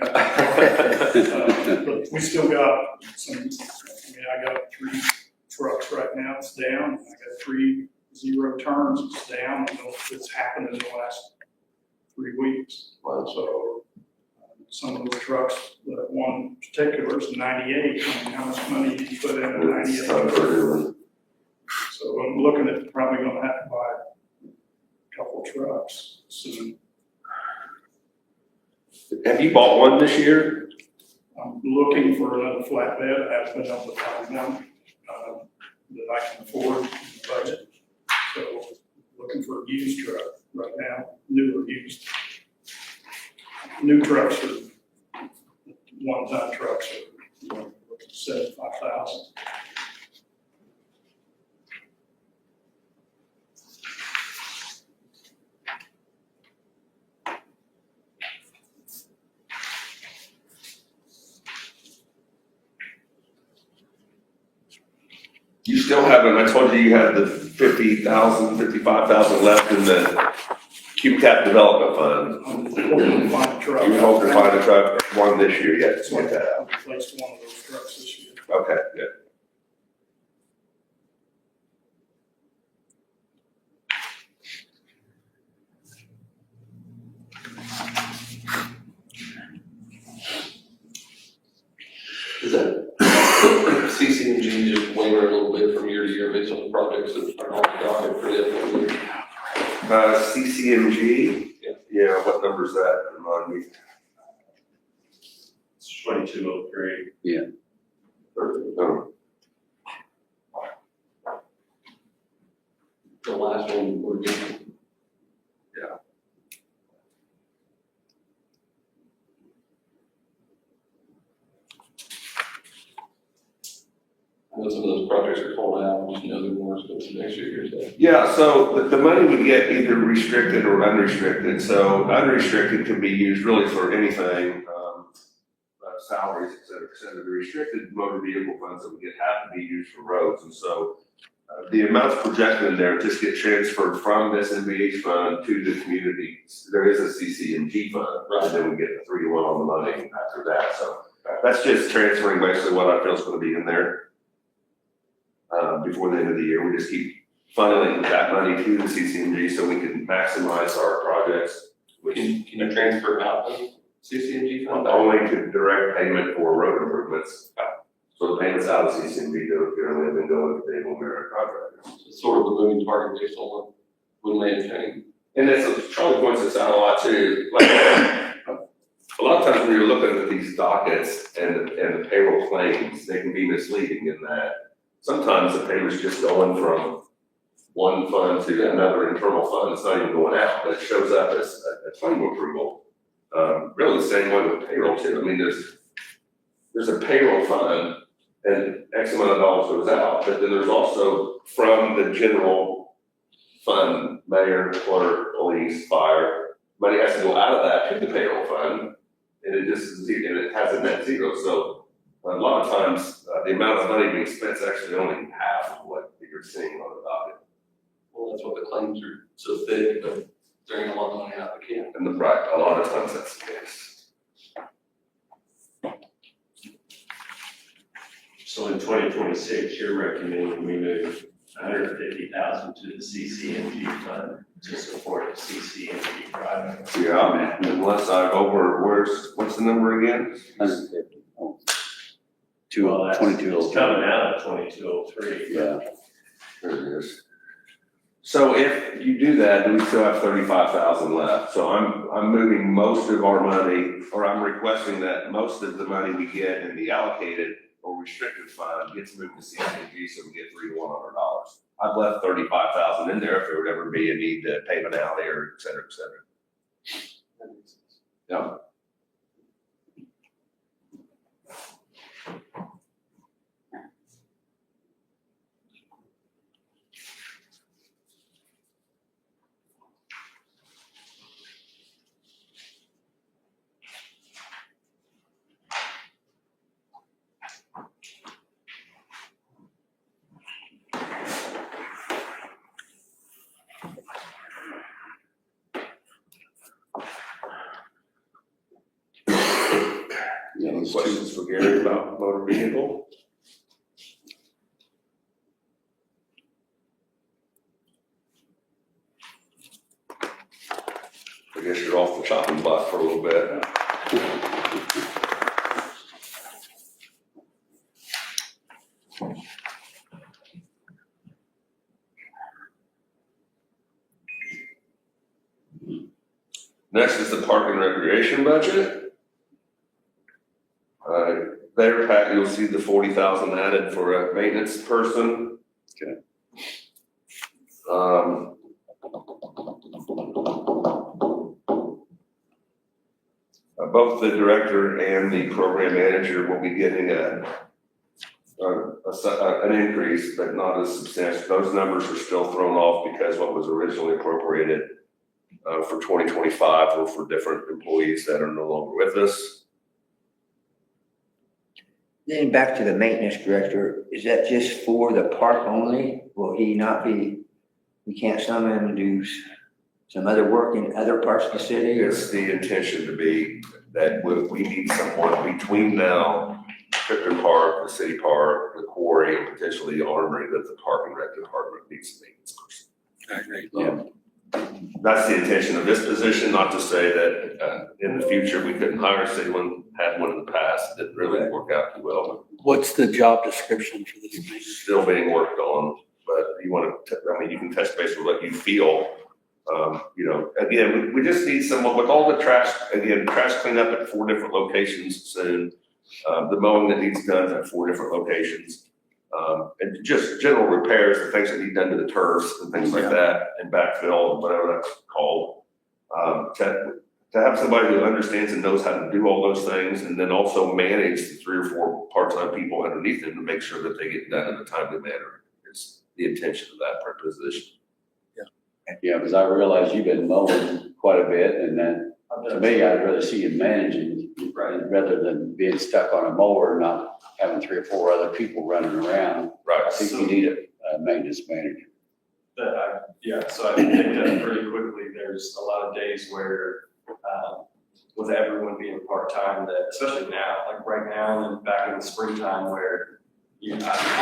But we still got some, I mean, I got 3 trucks right now, it's down. I got 3 0 turns, it's down. I know it's happened in the last 3 weeks. So some of those trucks, the one particular is 98. I mean, how much money do you put in a 98? So I'm looking at probably gonna have to buy a couple trucks soon. Have you bought one this year? I'm looking for another flatbed. I haven't been able to find one that I can afford in the budget. So looking for a used truck right now, new or used. New trucks are one-ton trucks are $75,000. You still haven't, I told you had the 50,000, 55,000 left in the QCAP development fund. I'm hoping to find a truck. You hope to find a truck, one this year yet, to So get that out. I'll replace one of those trucks this year. Okay, good. Is that CC&G just waver a little bit from year to year based on the projects that are on the docket for the upcoming year? CC&G? Yeah, what number is that? Remind me. It's 2203. Oh, The last one we're getting. I know some of those projects are called out, you know, they're more expensive next year, so. Yeah, so the money we get either restricted or unrestricted. So unrestricted can be used really for anything, salaries, et cetera. The restricted motor vehicle funds that we get have to be used for roads. And so the amounts projected in there just get transferred from this NVH fund to the community. There is a CC&G fund, right? And then we get the 3-1 on the money after that. So that's just transferring basically what I feel is going to be in there. Before the end of the year, we just keep funneling that money to the CC&G so we can maximize our projects. Can you transfer out the CC&G fund? Only to direct payment for road improvements. So the payments out of CC&G currently have been going to the American contractors. It's sort of a moving target based on when land change. And that's, Charlie points this out a lot too. Like, a lot of times when you're looking at these dockets and the payroll claims, they can be misleading in that sometimes the payment's just going from one fund to another internal fund. It's not even going out, but it shows up as a claim approval. Really the same way with payroll too. I mean, there's a payroll fund and X amount of dollars goes out, but then there's also from the general fund, mayor, clerk, police, fire, money has to go out of that to the payroll fund, and it just, and it has a net zero, so a lot of times, the amount of money being spent is actually only half of what you're seeing on the docket. Well, that's what the claims are so thick, but there ain't a lot of money out the can. And the, right, a lot of times that's the case. So in 2026, you're recommending we move 150,000 to the CCNG fund to support the CCNG project. Yeah, unless I've what's the number again? 150. Oh. Well, that's- 22. It's coming out of 2203. Yeah. There it is. So if you do that, then we still have 35,000 left. So I'm moving most of our money, or I'm requesting that most of the money we get in the allocated or restricted fund gets moved to CCNG so we get $3 to $100. I've left 35,000 in there if there would ever be a need to pay an alley or et cetera, et cetera. Yeah. Yeah, Any those questions for Gary about motor vehicle? I guess you're off the chopping block for a little bit. Next is the park and recreation budget. There, Pat, you'll see the 40,000 added for a maintenance person. Okay. Both the director and the program manager will be getting an increase, but not as substantial. Those numbers are still thrown off because what was originally appropriated for 2025 were for different employees that are no longer with us. Then back to the maintenance director, is that just for the park only? Will he not be, we can't summon him to do some other work in other parts of the city? Or It's the intention to be that we need someone between now, Clifton Park, the city park, the quarry, and potentially the armory, that the park and rec department needs a maintenance person. I agree. Yeah. That's the intention of this position, not to say that in the future we couldn't hire someone, had one in the past, it didn't really work out too well. What's the job description for this But maintenance? still being worked on, but you want to, I mean, you can touch base with what you feel. You know, again, we just need someone with all the trash, again, trash cleanup at 4 different locations soon. The mowing that needs done at 4 different locations. And just general repairs, the things that need done to the turfs and things like that, and backfill, and whatever that's called. To have somebody who understands and knows how to do all those things, and then also manage the 3 or 4 part-time people underneath them to make sure that they get done in a timely manner. Is the intention of that position. Yeah, because I realize you've been mowing quite a bit, and then to me, I'd rather see you managing rather than being stuck on a mower, not having 3 or 4 other people running around. Right. I think you need a maintenance manager. So I can pick up pretty quickly. There's a lot of days where, with everyone being part-time, that especially now, like right now and back in the springtime where I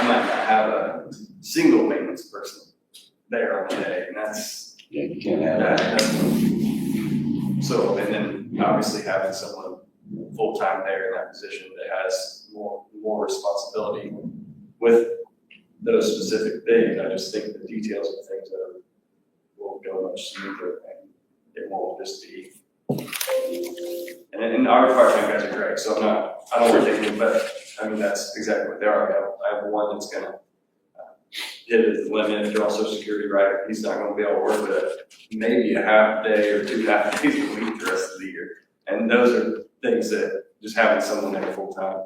might not have a single maintenance person there on the day, and that's, Yeah, you can't have that. so, and then obviously having someone full-time there in that position that has more responsibility with those specific things. I just think the details of things will go much smoother, and it won't just be. And our part-time guys are great, so I don't want to take them, but I mean, that's exactly what they are. I have one that's gonna hit his limit, draw social security right. He's not gonna be able to work but maybe a half day or 2 half days a week the rest of the year. And those are things that just having someone there full time,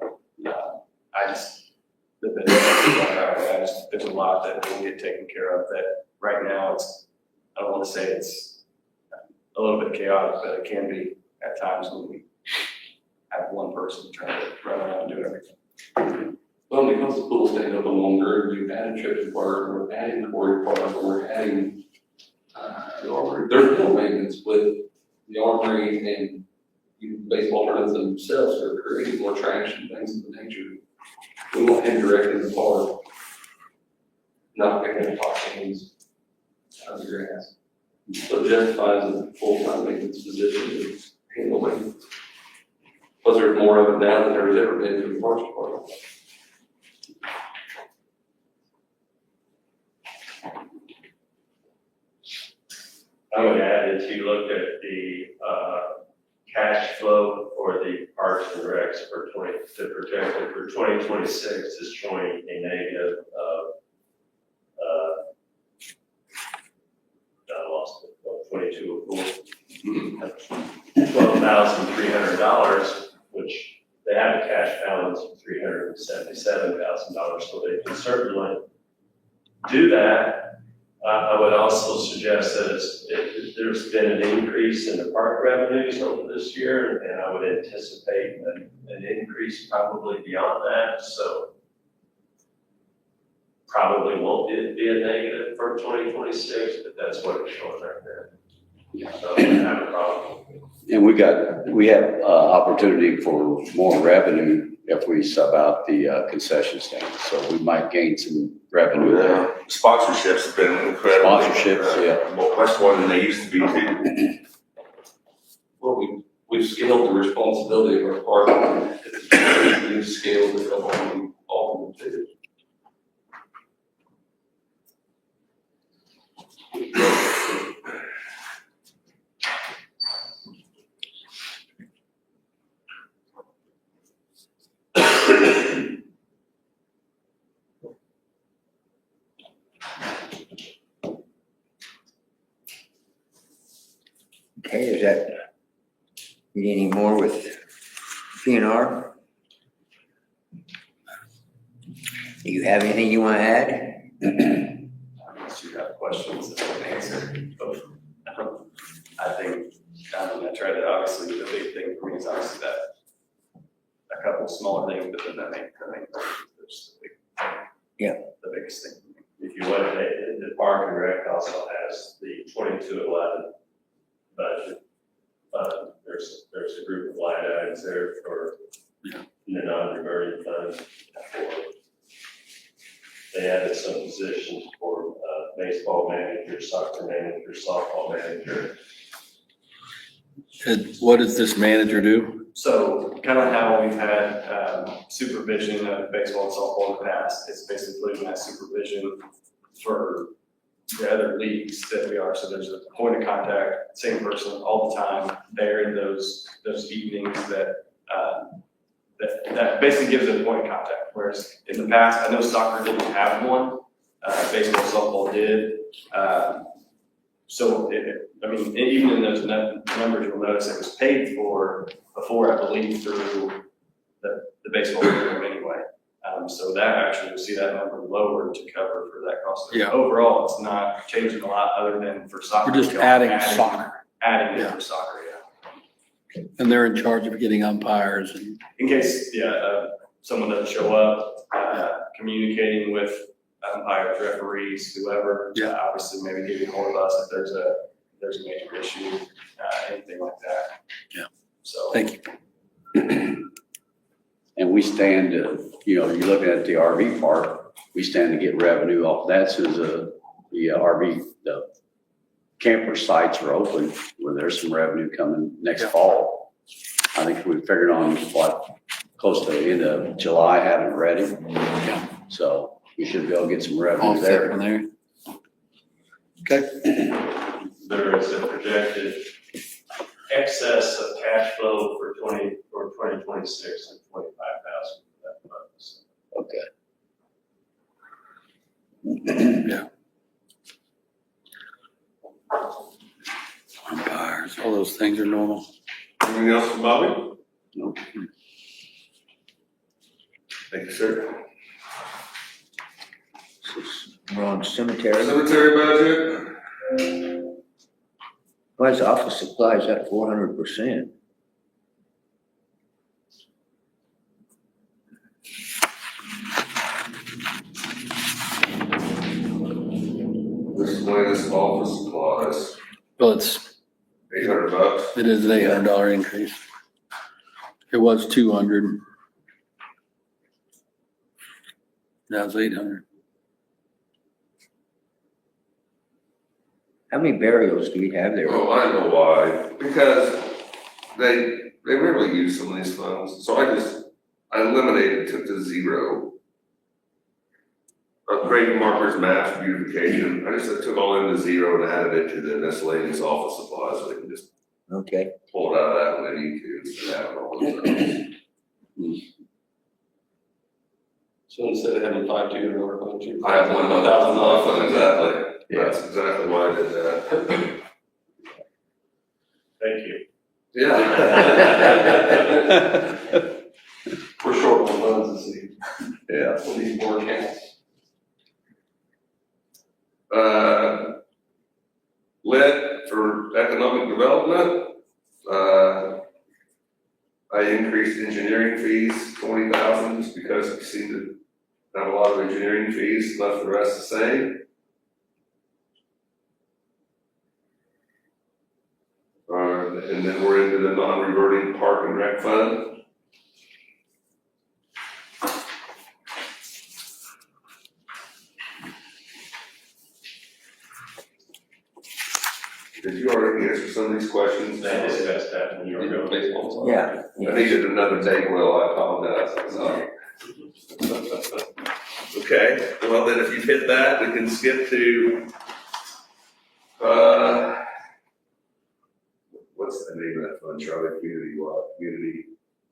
there's a lot that will get taken care of that right now I don't want to say it's a little bit chaotic, but it can be at times when we have one person trying to run around and do everything. Well, because the pool stayed open longer, we've added trips park, we're adding quarry park, we're adding, the armory. There's no maintenance with the armory and even baseball tournaments themselves are creating more trash and things of the nature. We want him directing the park, not picking up toxins out of the grass. So justifies a full-time maintenance position to handle maintenance. Plus there's more of it now than there's ever been for the parks department. I would add, if you look at the, cash flow for the Parks and Recs the projected for 2026 is showing a negative of, I lost it, $12,300, which they have a cash balance of $377,000, so they can certainly do that. I would also suggest that there's been an increase in the park revenues over this year, and I would anticipate an increase probably beyond that, so probably won't be a negative for 2026, but that's what it's showing right there. So I don't have a problem. And we have opportunity for more revenue if we sub out the concession stand. So we might gain some revenue there. Sponsorships have been incredible. Sponsorships, yeah. Much more than they used to be too. Well, we've scaled the responsibility of our park. We've scaled it up on all of them. Okay, is that, need any more with PNR? Do you have anything you want to add? Unless you have questions that I can answer, but I think, I tried to, obviously, the big thing for me is obviously that a couple smaller things, but then I think there's the big, Yeah. the biggest thing. If you look at it, the Park and Rec also has the 2211 budget. There's a group of line items there for the non-reverting funds. They added some positions for baseball manager, soccer manager, softball manager. And what does this manager do? So kind of how we've had supervision of baseball and softball in the past, it's basically that supervision for the other leagues that we are. So there's a point of contact, same person all the time there in those evenings that basically gives it a point of contact. Whereas in the past, I know soccer didn't have one, baseball, softball did. So even in those numbers, you'll notice it was paid for before, I believe, through the baseball program anyway. So that actually, you'll see that number lower to cover for that cost. Yeah. Overall, it's not changing a lot other than for soccer. We're just adding soccer. Adding it Yeah. for soccer, yeah. And they're in charge of getting umpires and, In case, someone doesn't show up, communicating with umpires, referees, whoever. Yeah. Obviously, maybe getting hold of us if there's a major issue, anything like that. Yeah. So. thank you. And we stand, you're looking at the RV park, we stand to get revenue off that since the camper sites are open, where there's some revenue coming next fall. I think we figured on close to the end of July, have it ready. Yeah. So we should be able to get some All revenue set there. from there. Okay. There is a projected excess of cash flow for 2026 and 25,000 for that month. Yeah. Umpires, all those things are normal. And Anything else from Bobby? No. Thank you, sir. We're on cemetery. Cemetery budget, Why is office supplies up 400%? miscellaneous office supplies, Well, it's, $800. it is an $800 increase. It was 200. Now it's 800. How many burials do we have there? Oh, I know why, because they rarely use some of these funds, so I eliminated, took to zero. Upgrading markers, maps, beautification, I took all into zero and added it to the miscellaneous office supplies, so they can just Okay, pull it out of that when they need to, instead of having all those. So instead of having 5,200 over fund, you. I have $1,000 fund, exactly. Yeah. That's exactly why I did that. Thank you. Yeah. We're short on funds this year. Yeah. For these more accounts. Lead for economic development, I increased engineering fees 20,000 just because we seem to have a lot of engineering fees, left the rest the same. And then we're into the non-reverting park and rec fund. Did you already answer some of these questions? I discussed that when you were going. Baseball. yeah. I needed another date, Will, I apologize, I'm sorry. Okay, well then if you've hit that, we can skip to, what's the name of that fund, Charlie? Community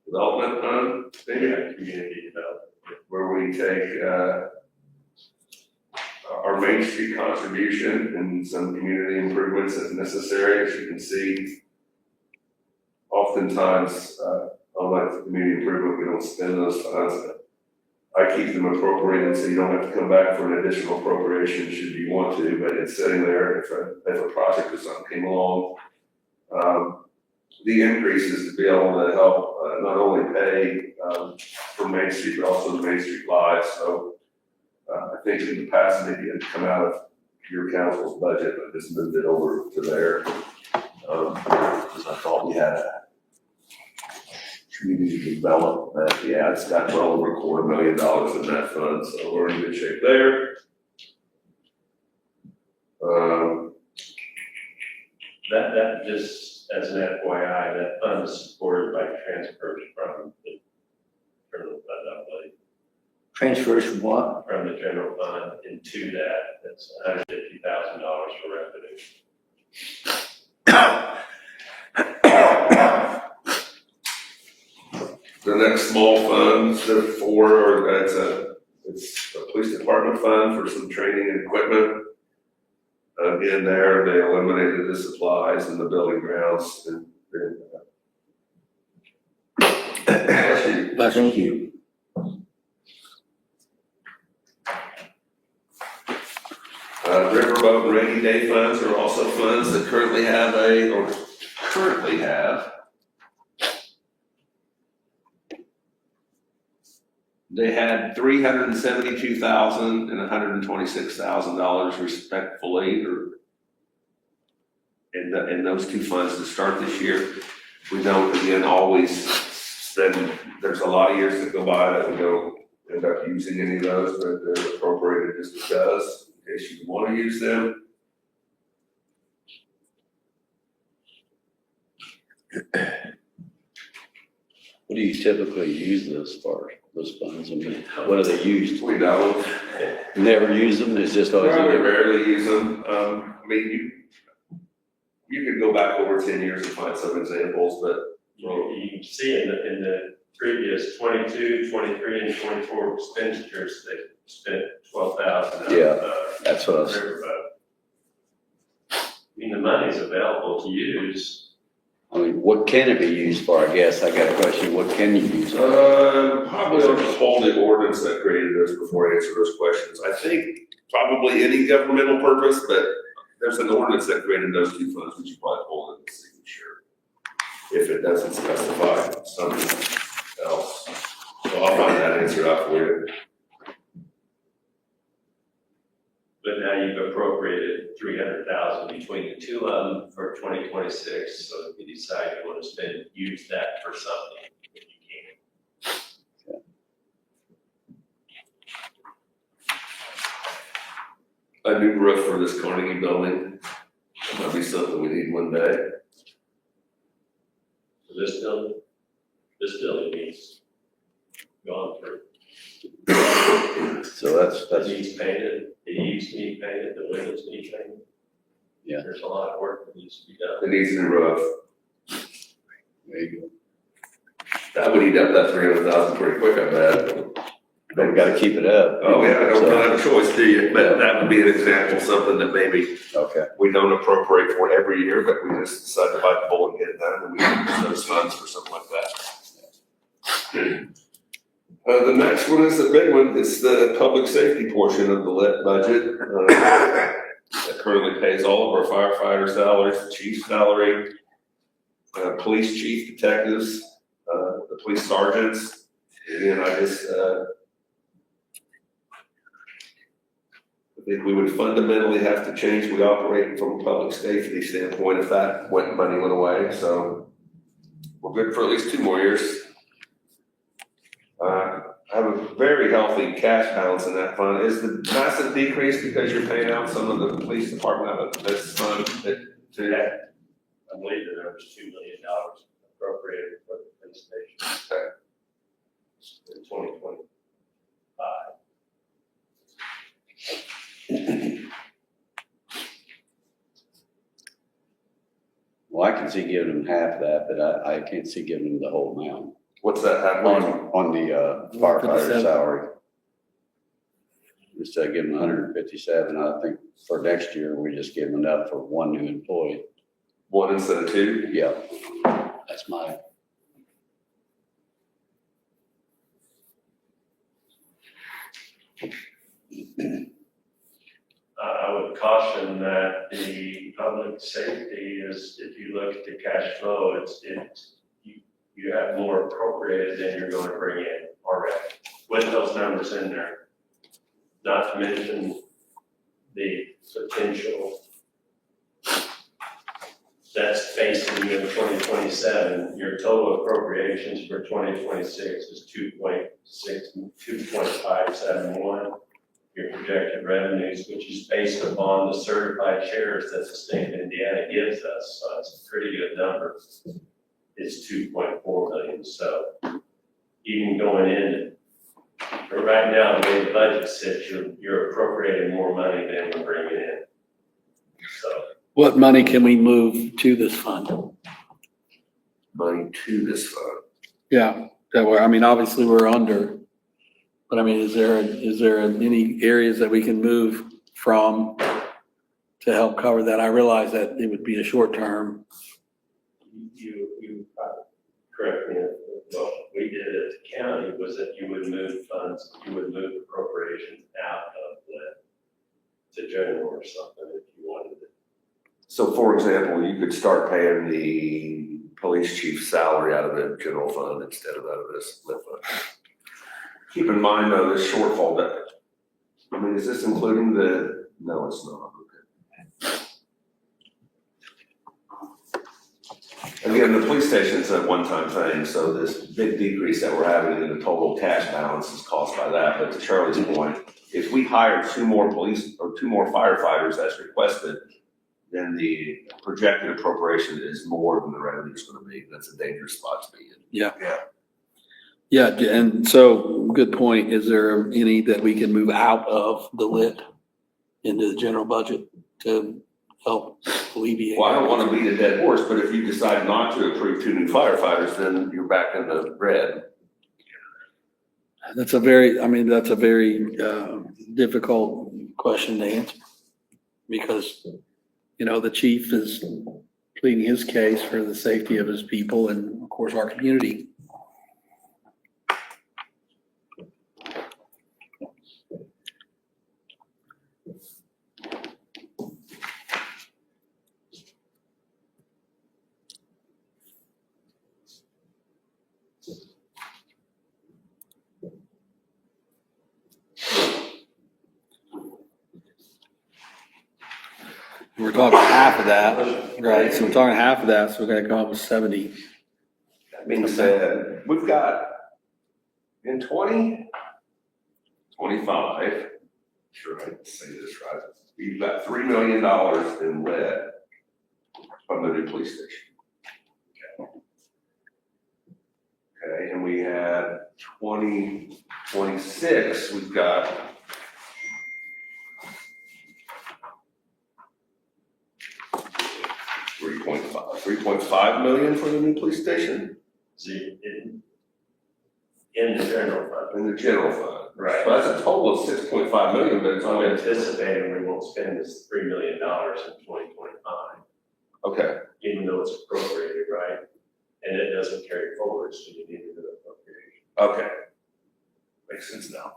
Development Fund, maybe, Yeah, community development. where we take, our Main Street contribution and some community improvements as necessary. As you can see, oftentimes, on like community improvement, we don't spend those funds. I keep them appropriated so you don't have to come back for an additional appropriation should you want to, but it's sitting there if a project or something came along. The increase is to be able to help not only pay for Main Street, but also the Main Street Live. So I think in the past, maybe it had come out of your council's budget, but just moved it over to there. Because I thought we had a community development, yeah, it's got well over $250,000 in that fund, so we're in good shape there. That just as an FYI, that fund is supported by transfers from the general fund, I believe. Transfers from what? From the general fund into that, that's $150,000 for revenue. The next small fund, the four, it's a police department fund for some training and equipment. In there, they eliminated the supplies and the building grounds and Thank you. Riverboat and rainy day funds are also funds that currently have they had $372,000 and $126,000 respectively, in those two funds to start this year. We don't, again, always spend, there's a lot of years that go by that we don't end up using any of those, but they're appropriated just because, in case you want to use them. What do you typically use those for, those funds? I mean, what are they used? We don't. Never use them, it's just always. Very rarely use them. I mean, you could go back over 10 years and find some examples, but You can see in the previous 22, 23, and 24 expenditures, they spent 12,000. Yeah, that's what I was. Riverboat. I mean, the money's available to use. I mean, what can it be used for, I guess? I got a question. What can you use it for? Probably I'll just hold the ordinance that created this before I answer those questions. I think probably any governmental purpose, but there's an ordinance that created those two funds, which you probably pull in the signature if it doesn't specify something else. So I'll find that answer out for you. But now you've appropriated 300,000 between the two of them for 2026, so if you decide you want to spend, use that for something, if you can. A new roof for this Carnegie building, that might be something we need one day. So this building needs gone through. So that's, It needs painted, the eaves need painted, the windows need painted. Yeah. There's a lot of work that needs to be done. It needs a new roof. there you go. That would eat up that 300,000 pretty quick, I bet. But we gotta keep it up. Oh, yeah, I don't So- have a choice, do you? But that would be an example, something that maybe Okay. we don't appropriate for every year, but we just decide to bite the bullet and get it done, and we can use those funds for something like that. The next one is the big one, it's the public safety portion of the lit budget. That currently pays all of our firefighter salaries, the chief's salary, police chief, detectives, the police sergeants. And I just, I think we would fundamentally have to change the way we operate from a public safety standpoint if that money went away, so we're good for at least 2 more years. I have a very healthy cash balance in that fund. Is the massive decrease because you're paying out some of the police department out of this fund to? I believe that there was $2 million appropriated for the police station. Okay. In 2025. Well, I can see giving them half that, but I can't see giving them the whole amount. What's that happening? On the firefighter salary. Instead of giving 157, I think for next year, we just give them enough for 1 new employee. 1 instead of 2? Yeah, that's my. I would caution that the public safety is, if you look at the cash flow, you have more appropriated than you're going to bring in already, with those numbers in there. Not to mention the potential that's facing you in 2027. Your total appropriations for 2026 is 2.571. Your projected revenues, which is based upon the certified shares that the state of Indiana gives us, so it's a pretty good number, is 2.4 million. So even going in, but right now, the way the budget sits, you're appropriating more money than you're bringing in. So What money can we move to this fund? Money to this fund. Yeah, that way, I mean, obviously we're under, but I mean, is there any areas that we can move from to help cover that? I realize that it would be a short term. you correct me, what we did at the county was that you would move funds, you would move appropriations out of the general or something if you wanted it. So for example, you could start paying the police chief's salary out of the general fund instead of out of this lit fund. Keep in mind though, this shortfall that, I mean, is this including the, no, it's not. Again, the police station's a one-time thing, so this big decrease that we're having in the total cash balance is caused by that. But to Charlie's point, if we hire 2 more police or 2 more firefighters as requested, then the projected appropriation is more than the revenue is gonna be. That's a dangerous spot to be in. Yeah. Yeah, and so, good point. Is there any that we can move out of the lit into the general budget to help alleviate? Well, I don't wanna beat a dead horse, but if you decide not to approve 2 new firefighters, then you're back in the red. That's a very difficult question to answer. Because, the chief is pleading his case for the safety of his people and of course our community. We're talking half of that, right? So we're talking half of that, so we're gonna come up with 70. That being said, we've got in 2025, sure I can say this right, we've got $3 million in lead from the new police station. Okay, and we had 2026, we've got $3.5 million for the new police station See, in the general fund. in the general fund. Right. So that's a total of 6.5 million, but it's I'm only, anticipating we won't spend this $3 million in 2025, okay, even though it's appropriated, right? And it doesn't carry forward, so you need to do appropriation. okay. Makes sense now.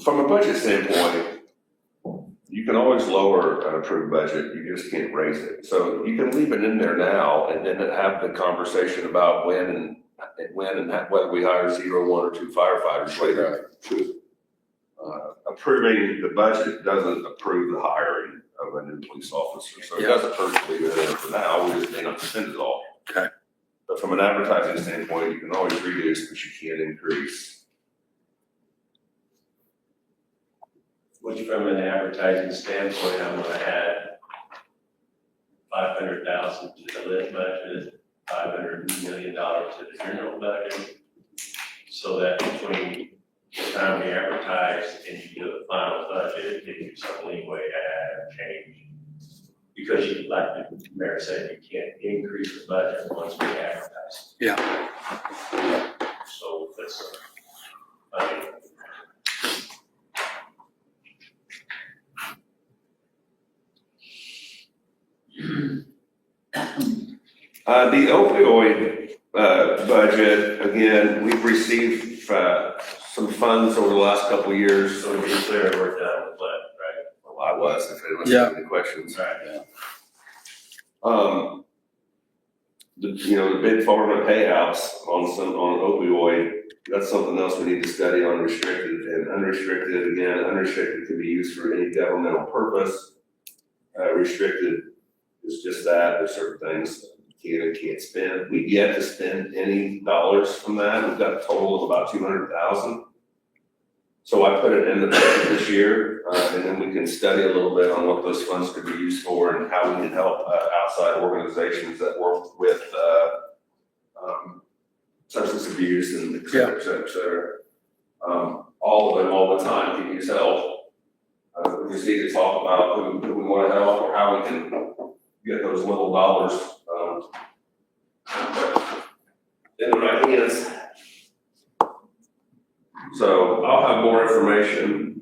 From a budget standpoint, you can always lower an approved budget, you just can't raise it. So you can leave it in there now and then have the conversation about when and whether we hire 0, 1, or 2 firefighters later. Approving the budget doesn't approve the hiring of a new police officer, so it doesn't hurt to leave it in there for now, we just may not spend it all. Okay. But from an advertising standpoint, you can always reduce, but you can't increase. Which from an advertising standpoint, I'm gonna add 500,000 to the lit budget, $500 million to the general budget. So that between the time we advertise and you do the final budget, it gives you some leeway to add or change. Because you, like the mayor said, you can't increase the budget once we advertise. Yeah. So that's, I mean, The opioid, budget, again, we've received, some funds over the last couple of years. so to be clear, we're done with that, right? Well, I was, if anyone has any questions. Right. The big pharma payouts on opioid, that's something else we need to study on restricted and unrestricted. Again, unrestricted can be used for any governmental purpose. Restricted is just that, there's certain things you can and can't spend. We've yet to spend any dollars from that, we've got a total of about 200,000. So I put it in the budget this year, and then we can study a little bit on what those funds could be used for and how we can help outside organizations that work with substance abuse and et cetera, et cetera, et cetera. All of them, all the time, can use help. We just need to talk about who we want to help or how we can get those little dollars in the right hands. So I'll have more information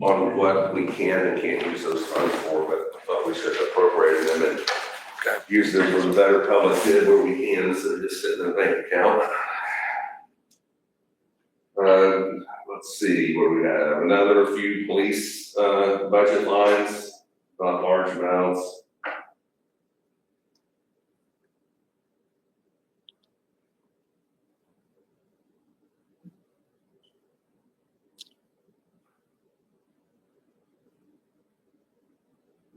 on what we can and can't use those funds for, but I thought we should appropriate them and use them for the better public good where we can instead of just sitting in a bank account. Let's see, what do we have? Another few police, budget lines, not large amounts.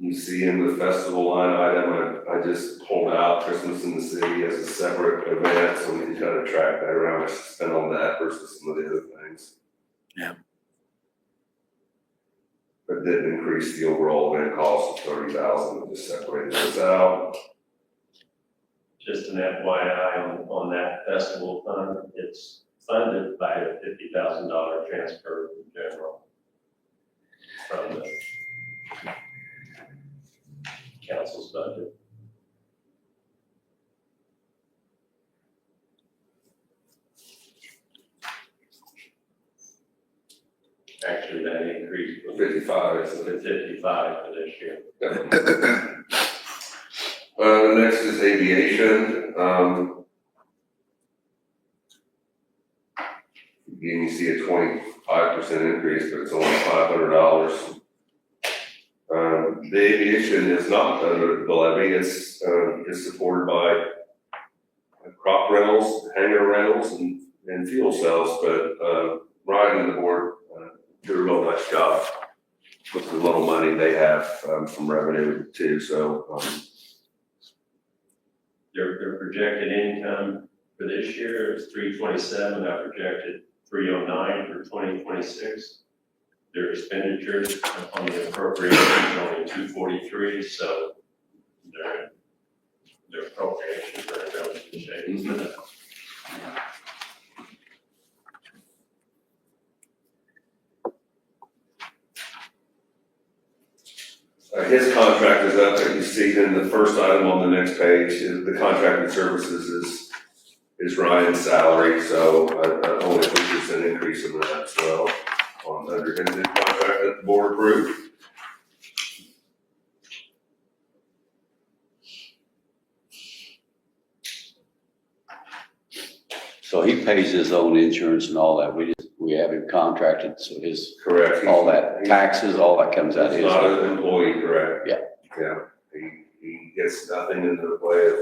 You see in the festival line item, I just pulled out Christmas in the City as a separate event, so we can kind of track that around, much to spend on that versus some of the other things. Yeah. But didn't increase the overall event cost of 30,000, just separated those out. Just an FYI on that festival fund, it's funded by a $50,000 transfer from general. From the council's budget. increase from 55, to 55 for this year. Next is aviation. Again, you see a 25% increase, but it's only $500. The aviation is not under the levy, it's supported by crop rentals, hangar rentals, and fuel sales, but Ryan and the board do a real nice job with the little money they have from revenue too, so Their projected income for this year is 327, I projected 309 for 2026. Their expenditures on the appropriation is only 243, so their appropriations are in relative shape. his contract is up, and you see in the first item on the next page, is the contracted services is Ryan's salary, so only a 3% increase in that as well on under his new contract that the board approved. So he pays his own insurance and all that. We have him contracted, so Correct. all that taxes, all that comes out of He's his. not an employee, correct? Yeah. Yeah, he gets nothing in the way of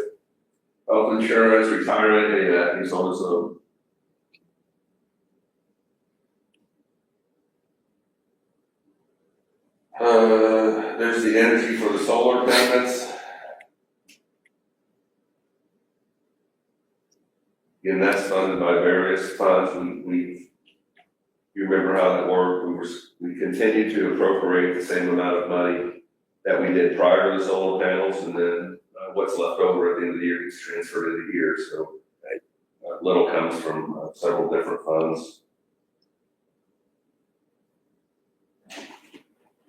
health insurance, retirement, any of that, he's on his own. There's the energy for the solar payments. Again, that's funded by various funds, you remember how that worked, we continued to appropriate the same amount of money that we did prior to the solar panels, and then what's left over at the end of the year gets transferred into here, so little comes from several different funds.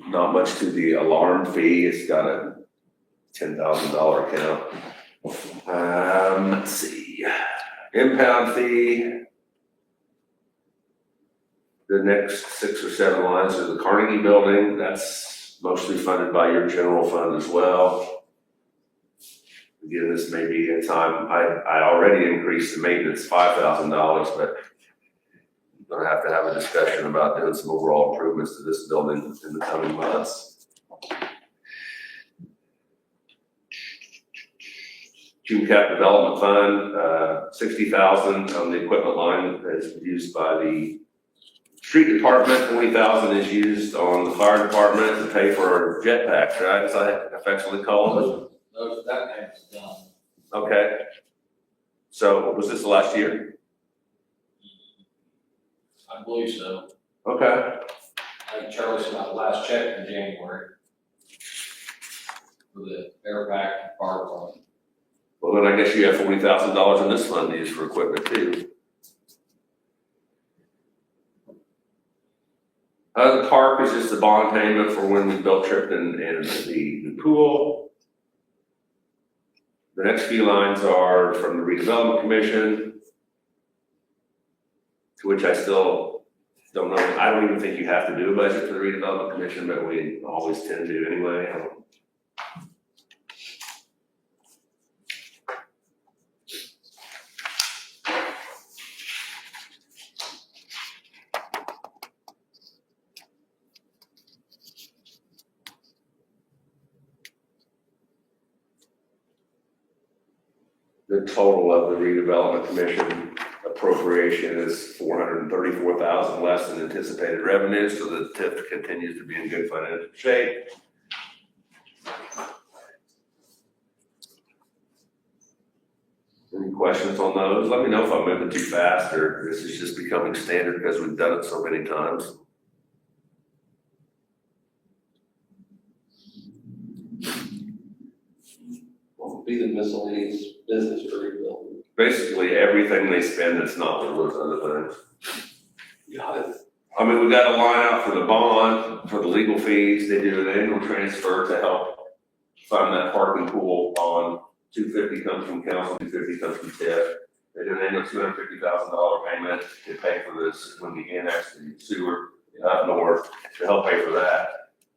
Not much to the alarm fee, it's got a $10,000 account. Let's see, impound fee. The next 6 or 7 lines are the Carnegie Building, that's mostly funded by your general fund as well. Again, this may be a time, I already increased the maintenance $5,000, but I'm gonna have to have a discussion about doing some overall improvements to this building in the coming months. June Cap Development Fund, 60,000 on the equipment line is used by the street department, 20,000 is used on the fire department to pay for jetpacks, right, as I affectionately call it. That payment's done. Okay. So was this the last year? I believe so. Okay. I think Charlie sent out the last check in January for the air pack fire department. Well, then I guess you have $40,000 in this fund to use for equipment too. The park is just a bond payment for when we built Trip and the pool. The next few lines are from the redevelopment commission, to which I still don't know. I don't even think you have to do a budget for the redevelopment commission, but we always tend to anyway. The total of the redevelopment commission appropriation is $434,000 less than anticipated revenue, so the TIF continues to be in good financial shape. Any questions on those? Let me know if I'm moving too fast or this is just becoming standard because we've done it so many times. What would be the miscellaneous business or rebuilding? Basically, everything they spend that's not one of those other things. Got it. I mean, we got a line out for the bond, for the legal fees. They do an annual transfer to help fund that parking pool bond. $250 comes from council, $250 comes from TIF. They do an annual $250,000 payment to pay for this when we annex the sewer up north to help pay for that.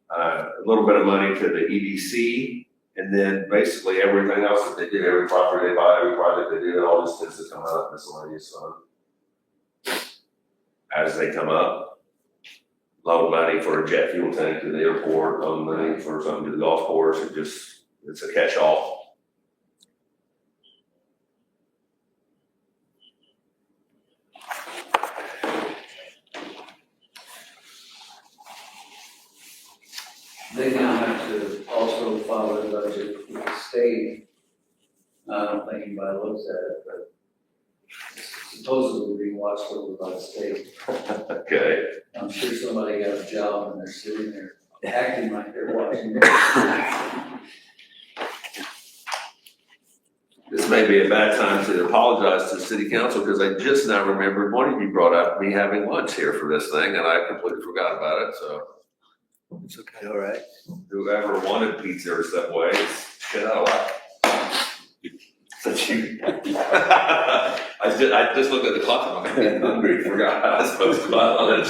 A little bit of money to the EDC, and then basically everything else that they do, every property they buy, every project they do, it all just tends to come out of miscellaneous fund. As they come up, loan money for a jet fuel tank to the airport, loan money for something to the golf course, it's a catch-all. They now have to also follow the budget with the state. I don't think anybody looks at it, but supposedly being watched over by the state. Okay. I'm sure somebody got a job and they're sitting there acting like they're watching. This may be a bad time to apologize to the city council, because I just now remembered one of you brought up me having lunch here for this thing, and I completely forgot about it, so. It's okay, all right. Whoever wanted pizza or Subway, shit out of luck. Since you, I just looked at the clock, I'm getting hungry, forgot I was supposed to buy lunch.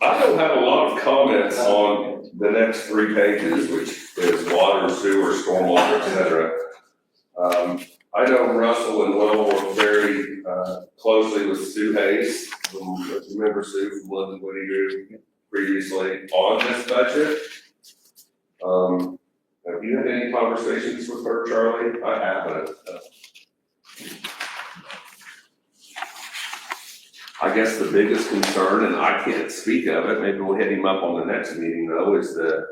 I don't have a lot of comments on the next 3 pages, which is water, sewer, stormwater, et cetera. I know Russell and Will work very closely with Sue Hayes, remember Sue from London Woody Group previously on this budget. Have you had any conversations with her, Charlie? I haven't. I guess the biggest concern, and I can't speak of it, maybe we'll hit him up on the next meeting though, is the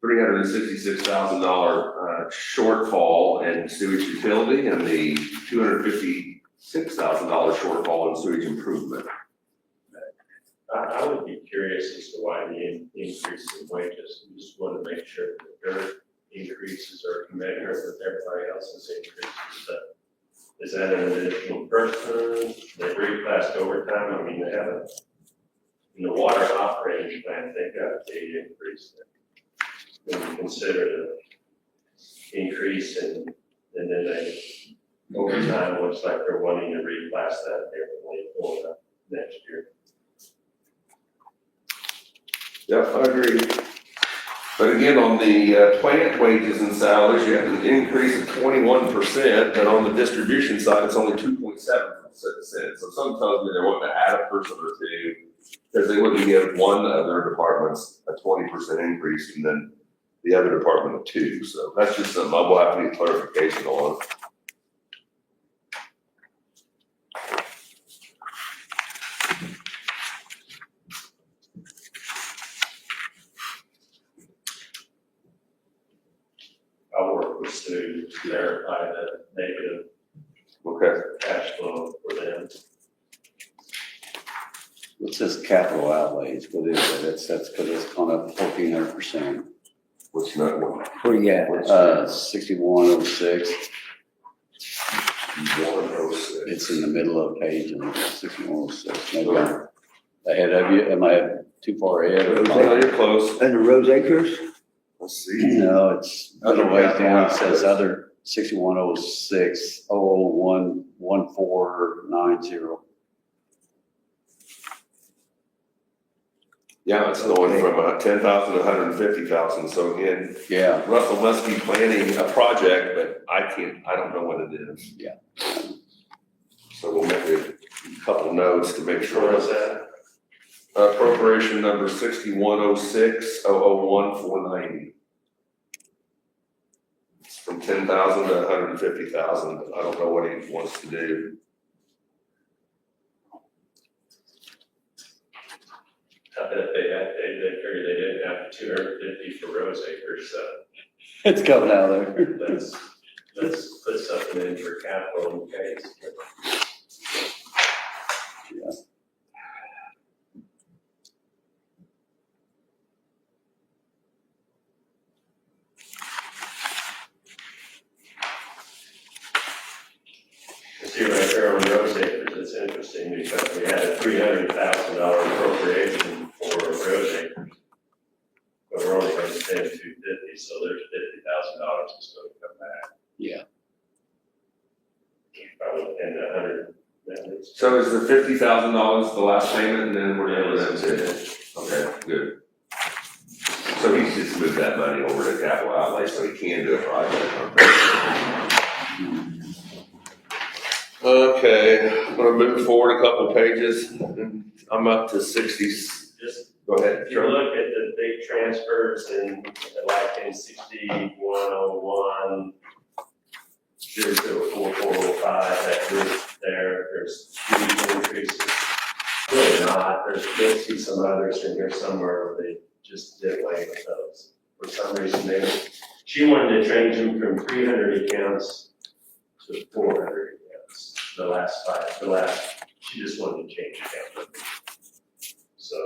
$366,000 shortfall in sewage utility and the $256,000 shortfall in sewage improvement. I would be curious as to why the increase in wages. We just want to make sure that their increases are commensurate with everybody else's increases. But is that an additional person? They reclassed overtime? I mean, they have a, in the water operating plan, they've got a big increase there. When you consider the increase and then they, overtime, looks like they're wanting to reclass that differently for the next year. Yep, I agree. But again, on the plant wages and salaries, you have an increase of 21%, but on the distribution side, it's only 2.7%. So some tells me they're wanting to add a person or two, because they wouldn't give one of their departments a 20% increase and then the other department of 2%. So that's just something I will have to get clarification on. I'll work with Sue to verify the negative Okay. cash flow for them. It says capital outlays, what is it? That's because it's gone up 1,400%. What's that one? Where you at? 6106. 106. It's in the middle of the page and 6106. Maybe I'm ahead of you. Am I too far ahead? or am I- No, you're close. Under Rose Acres? Let's see. No, it's a little Other ways capital down. It outlays. says other 6106 001 1490. Yeah, it's going from 10,000 to 150,000. So again, Yeah. Russell must be planning a project, but I don't know what it is. Yeah. So we'll make a couple notes to make Where sure. was that? Appropriation number 6106 001 490. It's from 10,000 to 150,000. I don't know what he wants to do. I bet they figured they didn't have 250 for Rose Acres, so It's coming out of there. let's put something in for capital in case. Yeah. See right there on Rose Acres, it's interesting because we had a $300,000 appropriation for Rose Acres. But we're only going to spend $250, so there's $50,000 that's going to come back. Yeah. I would So is the $50,000 the last payment and then we're done with them too? Okay, good. So he's just moved that money over to capital outlay so he can do a project. Okay, I'm gonna move forward a couple pages. I'm up to 60s. Just, Go ahead, if you Charlie. look at the big transfers in, like in 6101, 00445, that group there, there's huge increases. Really not, you'll see some others in here somewhere where they just did away with those. For some reason, she wanted to change them from 300 accounts to 400 accounts. She just wanted to change account numbers. So,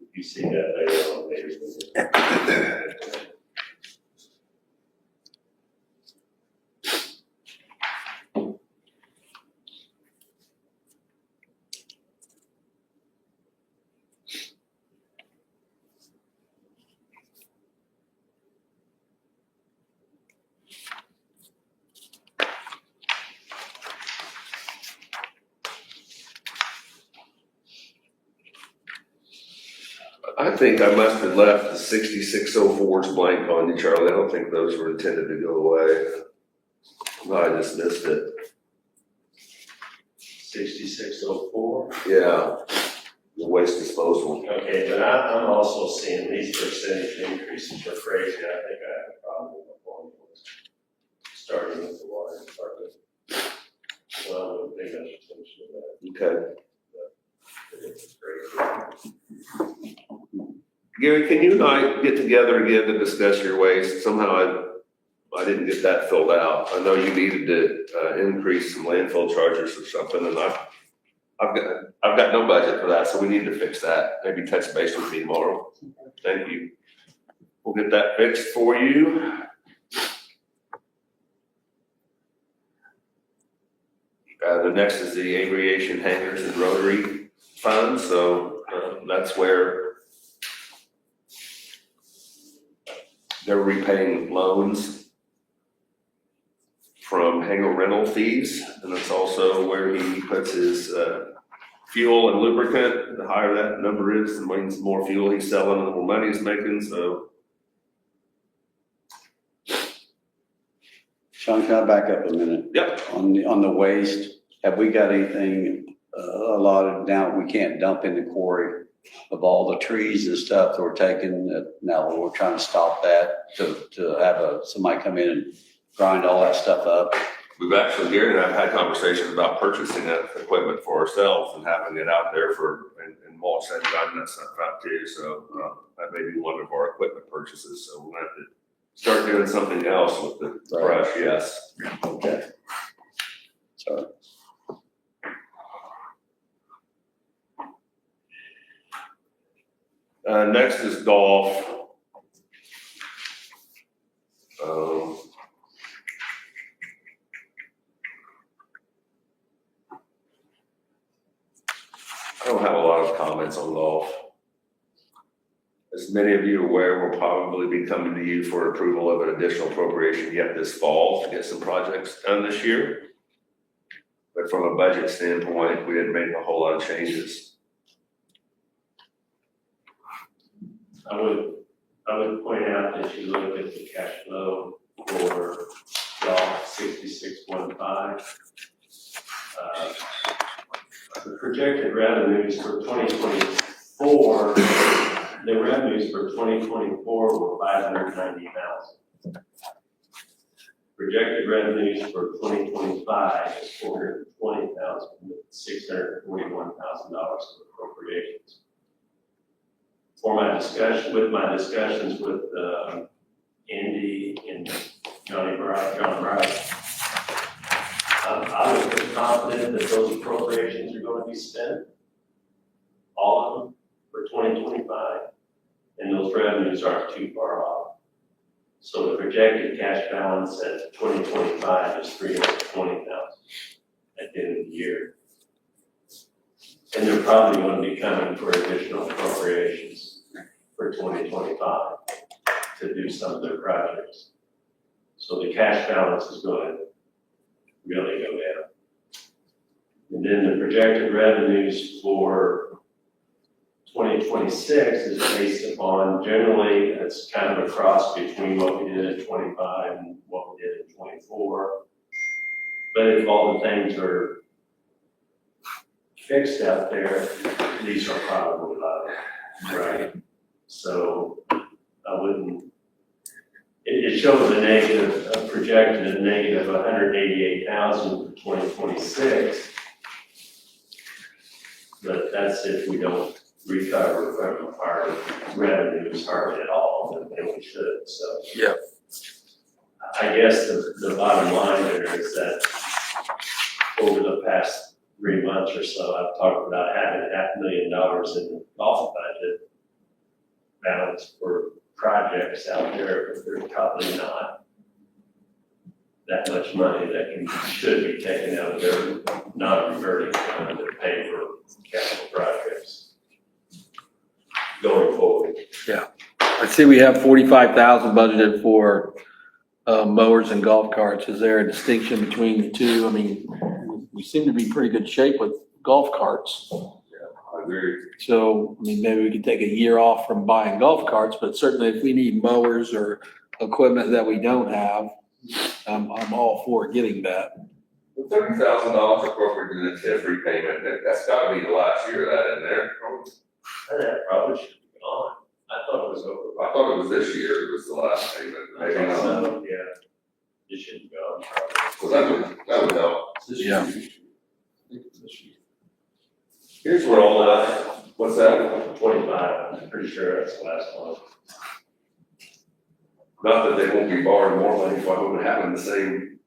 if you see that later on, maybe. I think I must have left the 6604s blank on you, Charlie. I don't think those were intended to go away. I just missed it. 6604. Yeah, the waste disposal. Okay, but I'm also seeing these percentage increases are crazy. I think I have a problem with the formulas, starting with the water department. So I wouldn't pay much attention to that. Okay. It's crazy. Gary, can you and I get together again to discuss your waste? Somehow I didn't get that filled out. I know you needed to increase some landfill charges or something, and I've got no budget for that, so we need to fix that. Maybe touch base with me tomorrow. Thank you. We'll get that fixed for you. The next is the aviation hangars and rotary fund, so that's where they're repaying loans from hangar rental fees, and that's also where he puts his fuel and lubricant. The higher that number is, the more fuel he's selling, the more money he's making, so. Sean, can I back up a minute? Yep. On the waste, have we got anything allotted now we can't dump in the quarry of all the trees and stuff that we're taking? Now we're trying to stop that to have somebody come in and grind all that stuff up. We've actually, Gary and I have had conversations about purchasing that equipment for ourselves and having it out there and mulch and grinding that stuff out too. So that may be one of our equipment purchases. So we'll have to start doing something else with the brush, yes. Okay. Sorry. Next is golf. I don't have a lot of comments on golf. As many of you are aware, we'll probably be coming to you for approval of an additional appropriation yet this fall to get some projects done this year. But from a budget standpoint, we didn't make a whole lot of changes. I would point out that you look at the cash flow for golf 6615. The projected revenues for 2024, the revenues for 2024 were 590,000. Projected revenues for 2025 is 420,000, with $641,000 of appropriations. For my discussions with Andy and John Bright, I was pretty confident that those appropriations are going to be spent, all of them, for 2025, and those revenues aren't too far off. So the projected cash balance at 2025 is $320,000 at the end of the year. And they're probably going to be coming for additional appropriations for 2025 to do some of their projects. So the cash balance is going to really go down. And then the projected revenues for 2026 is based upon, generally, it's kind of a cross between what we did in 25 and what we did in 24. But if all the things are fixed out there, these are probably low, right? So I wouldn't, it shows a negative, a projected negative 188,000 for 2026. But that's if we don't recover from our revenues hardly at all, and we should, so. Yeah. I guess the bottom line there is that over the past 3 months or so, I've talked about having $500,000 in the golf budget balance for projects out there, but there's probably not that much money that should be taken out of their non-reverting fund to pay for capital projects going forward. I see we have 45,000 budgeted for mowers and golf carts. Is there a distinction between the two? I mean, we seem to be pretty good shape with golf carts. I agree. So, I mean, maybe we could take a year off from buying golf carts, but certainly if we need mowers or equipment that we don't have, I'm all for getting that. The $30,000 appropriate in the TIF repayment, that's gotta be the last year of that in there. That probably should be gone. I thought it was over. I thought it was this year, it was the last payment, maybe not. So, yeah, it should go. So that would help. Yeah. Here's where all that, what's that? 25, I'm pretty sure that's the last one. Not that they won't be borrowing more money if I would have the same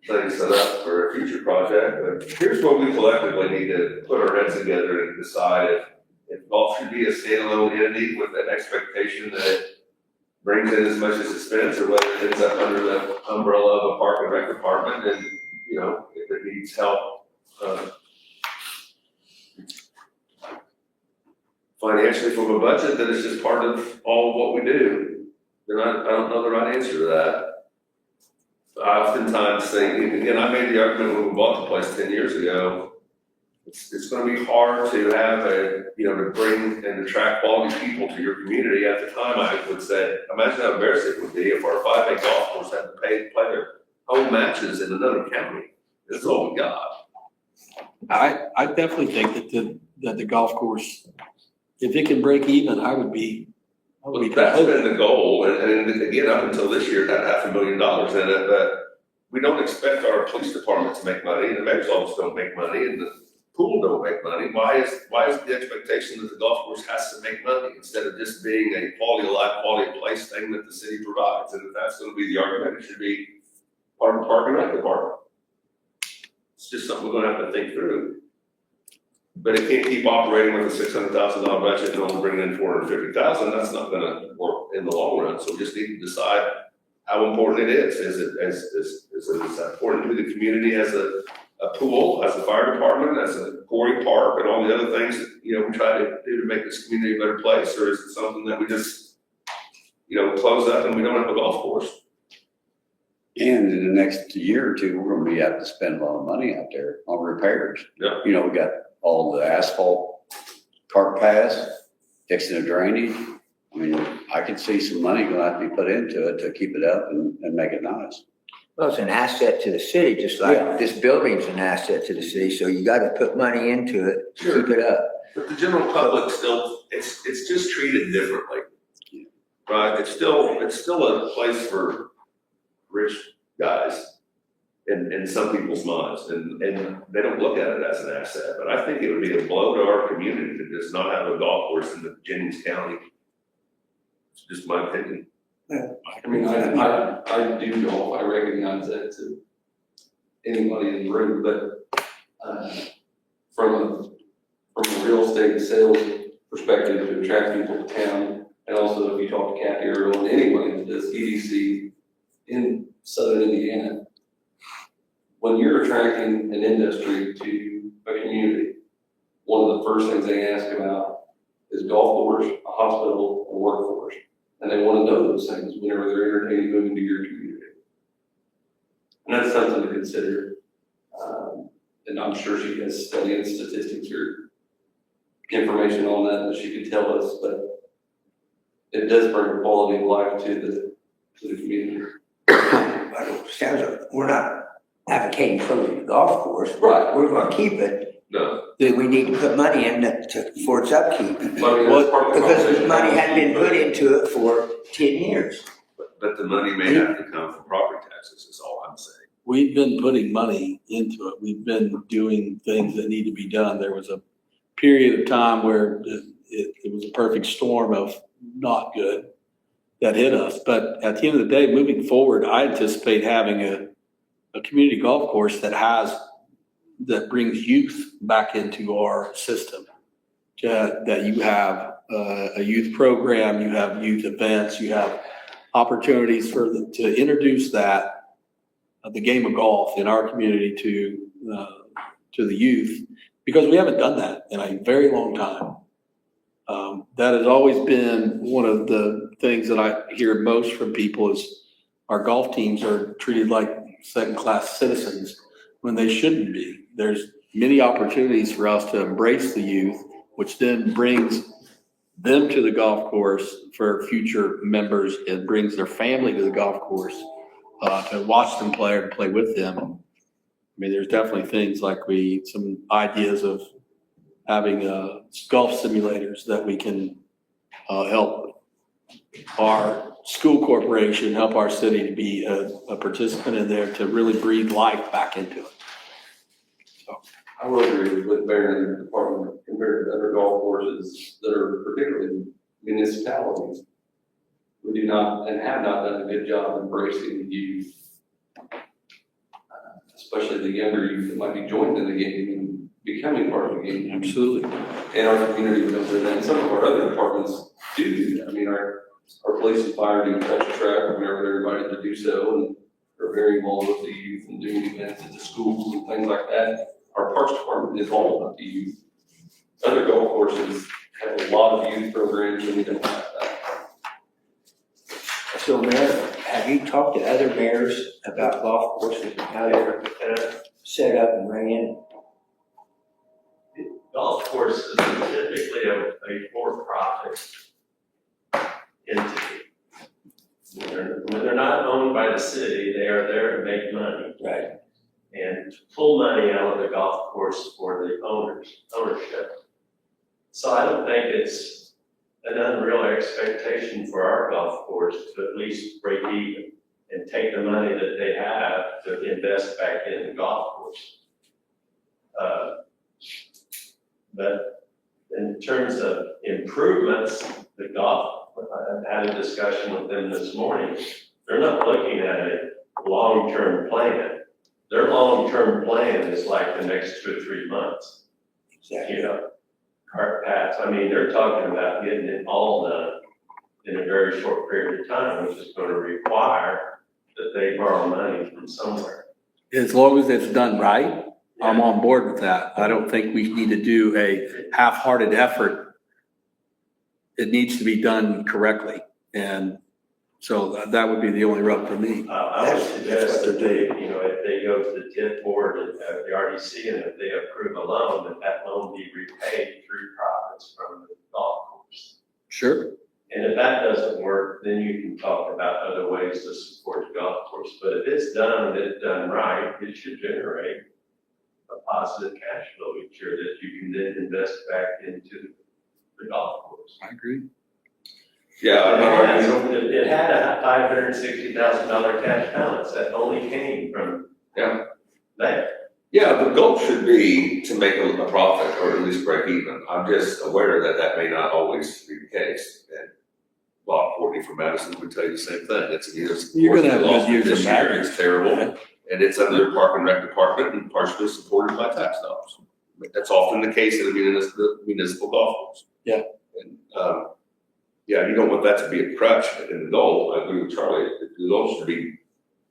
thing set up for a future project, but here's what we collectively need to put our heads together and decide if golf should be a standalone entity with an expectation that it brings in as much as it spends, or whether it ends up under the umbrella of a park and rec department, and, you know, if it needs help, financially from a budget, that is just part of all of what we do. Then I don't know the right answer to that. I oftentimes think, again, I made the argument when we bought the place 10 years ago, it's gonna be hard to have to bring and attract quality people to your community. At the time, I would say, imagine how embarrassing it would be if our 5A golf course had to play their home matches in another county. This is all we got. I definitely think that the golf course, if it can break even, I would be That's been the goal, and again, up until this year, it had $500,000 in it, but we don't expect our police department to make money, and the mayor's office don't make money, and the pool don't make money. Why is the expectation that the golf course has to make money instead of just being a quality of life, quality of place thing that the city provides? And if that's gonna be the argument, it should be part of the park and rec department. It's just something we're gonna have to think through. But it can't keep operating with a $600,000 budget and only bringing in $450,000. That's not gonna work in the long run. So we just need to decide how important it is. Is it important to the community as a pool, as a fire department, as a quarry park, and all the other things that, we try to do to make this community a better place? Or is it something that we just, close up and we don't have a golf course? And in the next year or two, we're gonna be having to spend a lot of money out there on repairs. Yeah. We got all the asphalt cart paths, fixing the drainage. I mean, I could see some money gonna have to be put into it to keep it up and make it nice. Well, it's an asset to the city, just like this building's an asset to the city, so you gotta put money into it to Sure. keep it up. But the general public still, it's just treated differently. Right? It's still a place for rich guys in some people's minds, and they don't look at it as an asset. But I think it would be a blow to our community to just not have a golf course in the Jennings County. It's just my opinion. I mean, I do golf, I recognize that to anybody in the room, but, from a real estate sales perspective, to attract people to town, and also if you talk to Kathy or anybody that does EDC in southern Indiana, when you're attracting an industry to a community, one of the first things they ask about is golf course, a hospital, a workforce. And they want to know those things whenever they're entertaining moving to your community. And that's something to consider. and I'm sure she has study and statistics or information on that she could tell us, but it does bring quality of life to the community. But it sounds like we're not advocating closing the golf course. Right. We're gonna keep it, No. then we need to put money in for its upkeep. I mean, that's part of the Because conversation. money hadn't been put into it for 10 years. But the money may have to come from property taxes, is all I'm saying. We've been putting money into it. We've been doing things that need to be done. There was a period of time where it was a perfect storm of not good that hit us. But at the end of the day, moving forward, I anticipate having a community golf course that brings youth back into our system. That you have a youth program, you have youth events, you have opportunities to introduce the game of golf in our community to the youth, because we haven't done that in a very long time. That has always been one of the things that I hear most from people is our golf teams are treated like second-class citizens when they shouldn't be. There's many opportunities for us to embrace the youth, which then brings them to the golf course for future members and brings their family to the golf course to watch them play or play with them. I mean, there's definitely things like some ideas of having golf simulators that we can help our school corporation, help our city to be a participant in there to really breathe life back into it. I will agree with Vernon Department compared to other golf courses that are particularly municipalities. We do not and have not done a good job embracing the youth, especially the younger youth that might be joined in the game and becoming part of the game. Absolutely. And our community would do that. And some of our other departments do that. I mean, our police and fire do touch a track, and we are everybody to do so, and are very involved with the youth and doing events at the schools and things like that. Our parks department is all about the youth. Other golf courses have a lot of youth programs, and we don't have that. So Mayor, have you talked to other mayors about golf courses and how they're set up and ran? Golf courses are typically a for-profit entity. When they're not owned by the city, they are there to make money. Right. And to pull money out of the golf course for the ownership. So I don't think it's an unreal expectation for our golf course to at least break even and take the money that they have to invest back in the golf course. But in terms of improvements, the golf, I had a discussion with them this morning. They're not looking at a long-term plan. Their long-term plan is like the next 2 or 3 months. Exactly. You know, cart paths, I mean, they're talking about getting it all done in a very short period of time, which is going to require that they borrow money from somewhere. As long as it's done right, I'm on board with that. I don't think we need to do a half-hearted effort. It needs to be done correctly. And so that would be the only rub for me. I would suggest that they, you know, if they go to the TIF board and the RDC, and if they approve a loan, that loan be repaid through profits from the golf course. Sure. And if that doesn't work, then you can talk about other ways to support the golf course. But if it's done and it's done right, it should generate a positive cash flow each year that you can then invest back into the golf course. I agree. Yeah, It had a $560,000 cash balance that only came from that. yeah, the goal should be to make a profit or at least break even. I'm just aware that that may not always be the case. And Bob Courtney from Madison would tell you the same thing. You're gonna have lost good years this of year. Madison. It's terrible. And it's under the Park and Rec Department and partially supported by tax dollars. But that's often the case in a municipal golf course. Yeah. And, yeah, you don't want that to be a crutch in the goal. I agree with Charlie. The goal should be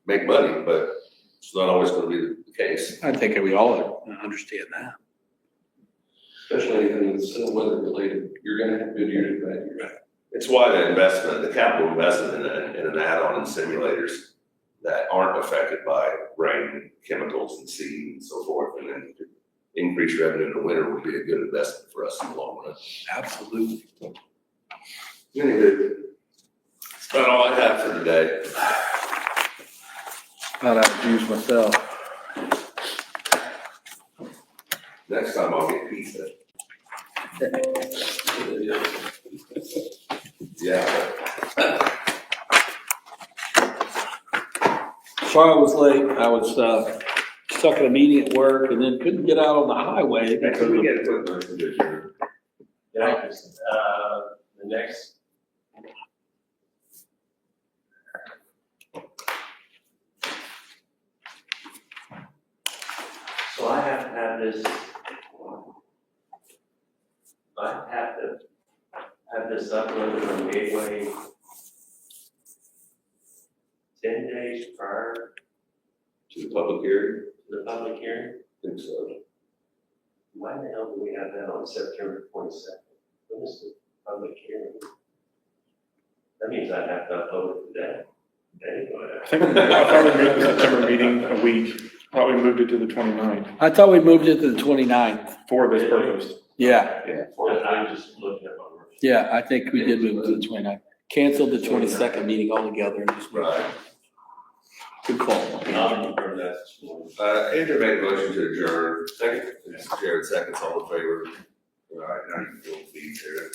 make money, but it's not always going to be the case. I think we all understand that. Especially anything that's weather related, you're gonna have good years, bad years. It's why the capital investment in an add-on in simulators that aren't affected by rain, chemicals and seed and so forth. And then increased revenue in the winter would be a good investment for us in the long run. Absolutely. Anywho, that's about all I have for today. About out of juice myself. Next time I'll get pizza. Yeah. Sorry I was late. I was, stuck at a meeting at work and then couldn't get out on the highway because Can we of get a quick motion to adjourn? Yeah, the next. So I have to have this. I have to have this uploaded on Gateway 10 days prior To the public hearing? to the public hearing. I think so. Why the hell do we have that on September 22nd? When is the public hearing? That means I'd have to upload it today. Anyway. I thought we moved the September meeting a week. I thought we moved it to the 29th I thought we moved it to the 29th. for this purpose. Yeah, I'm just looking at my work. yeah, I think we did move it to the 29th. Canceled the 22nd meeting altogether. And just Right. Good call. I'll confirm that this morning. Andrew made a motion to adjourn. Second. Jared seconds, all in favor. All right, now you can go feed there.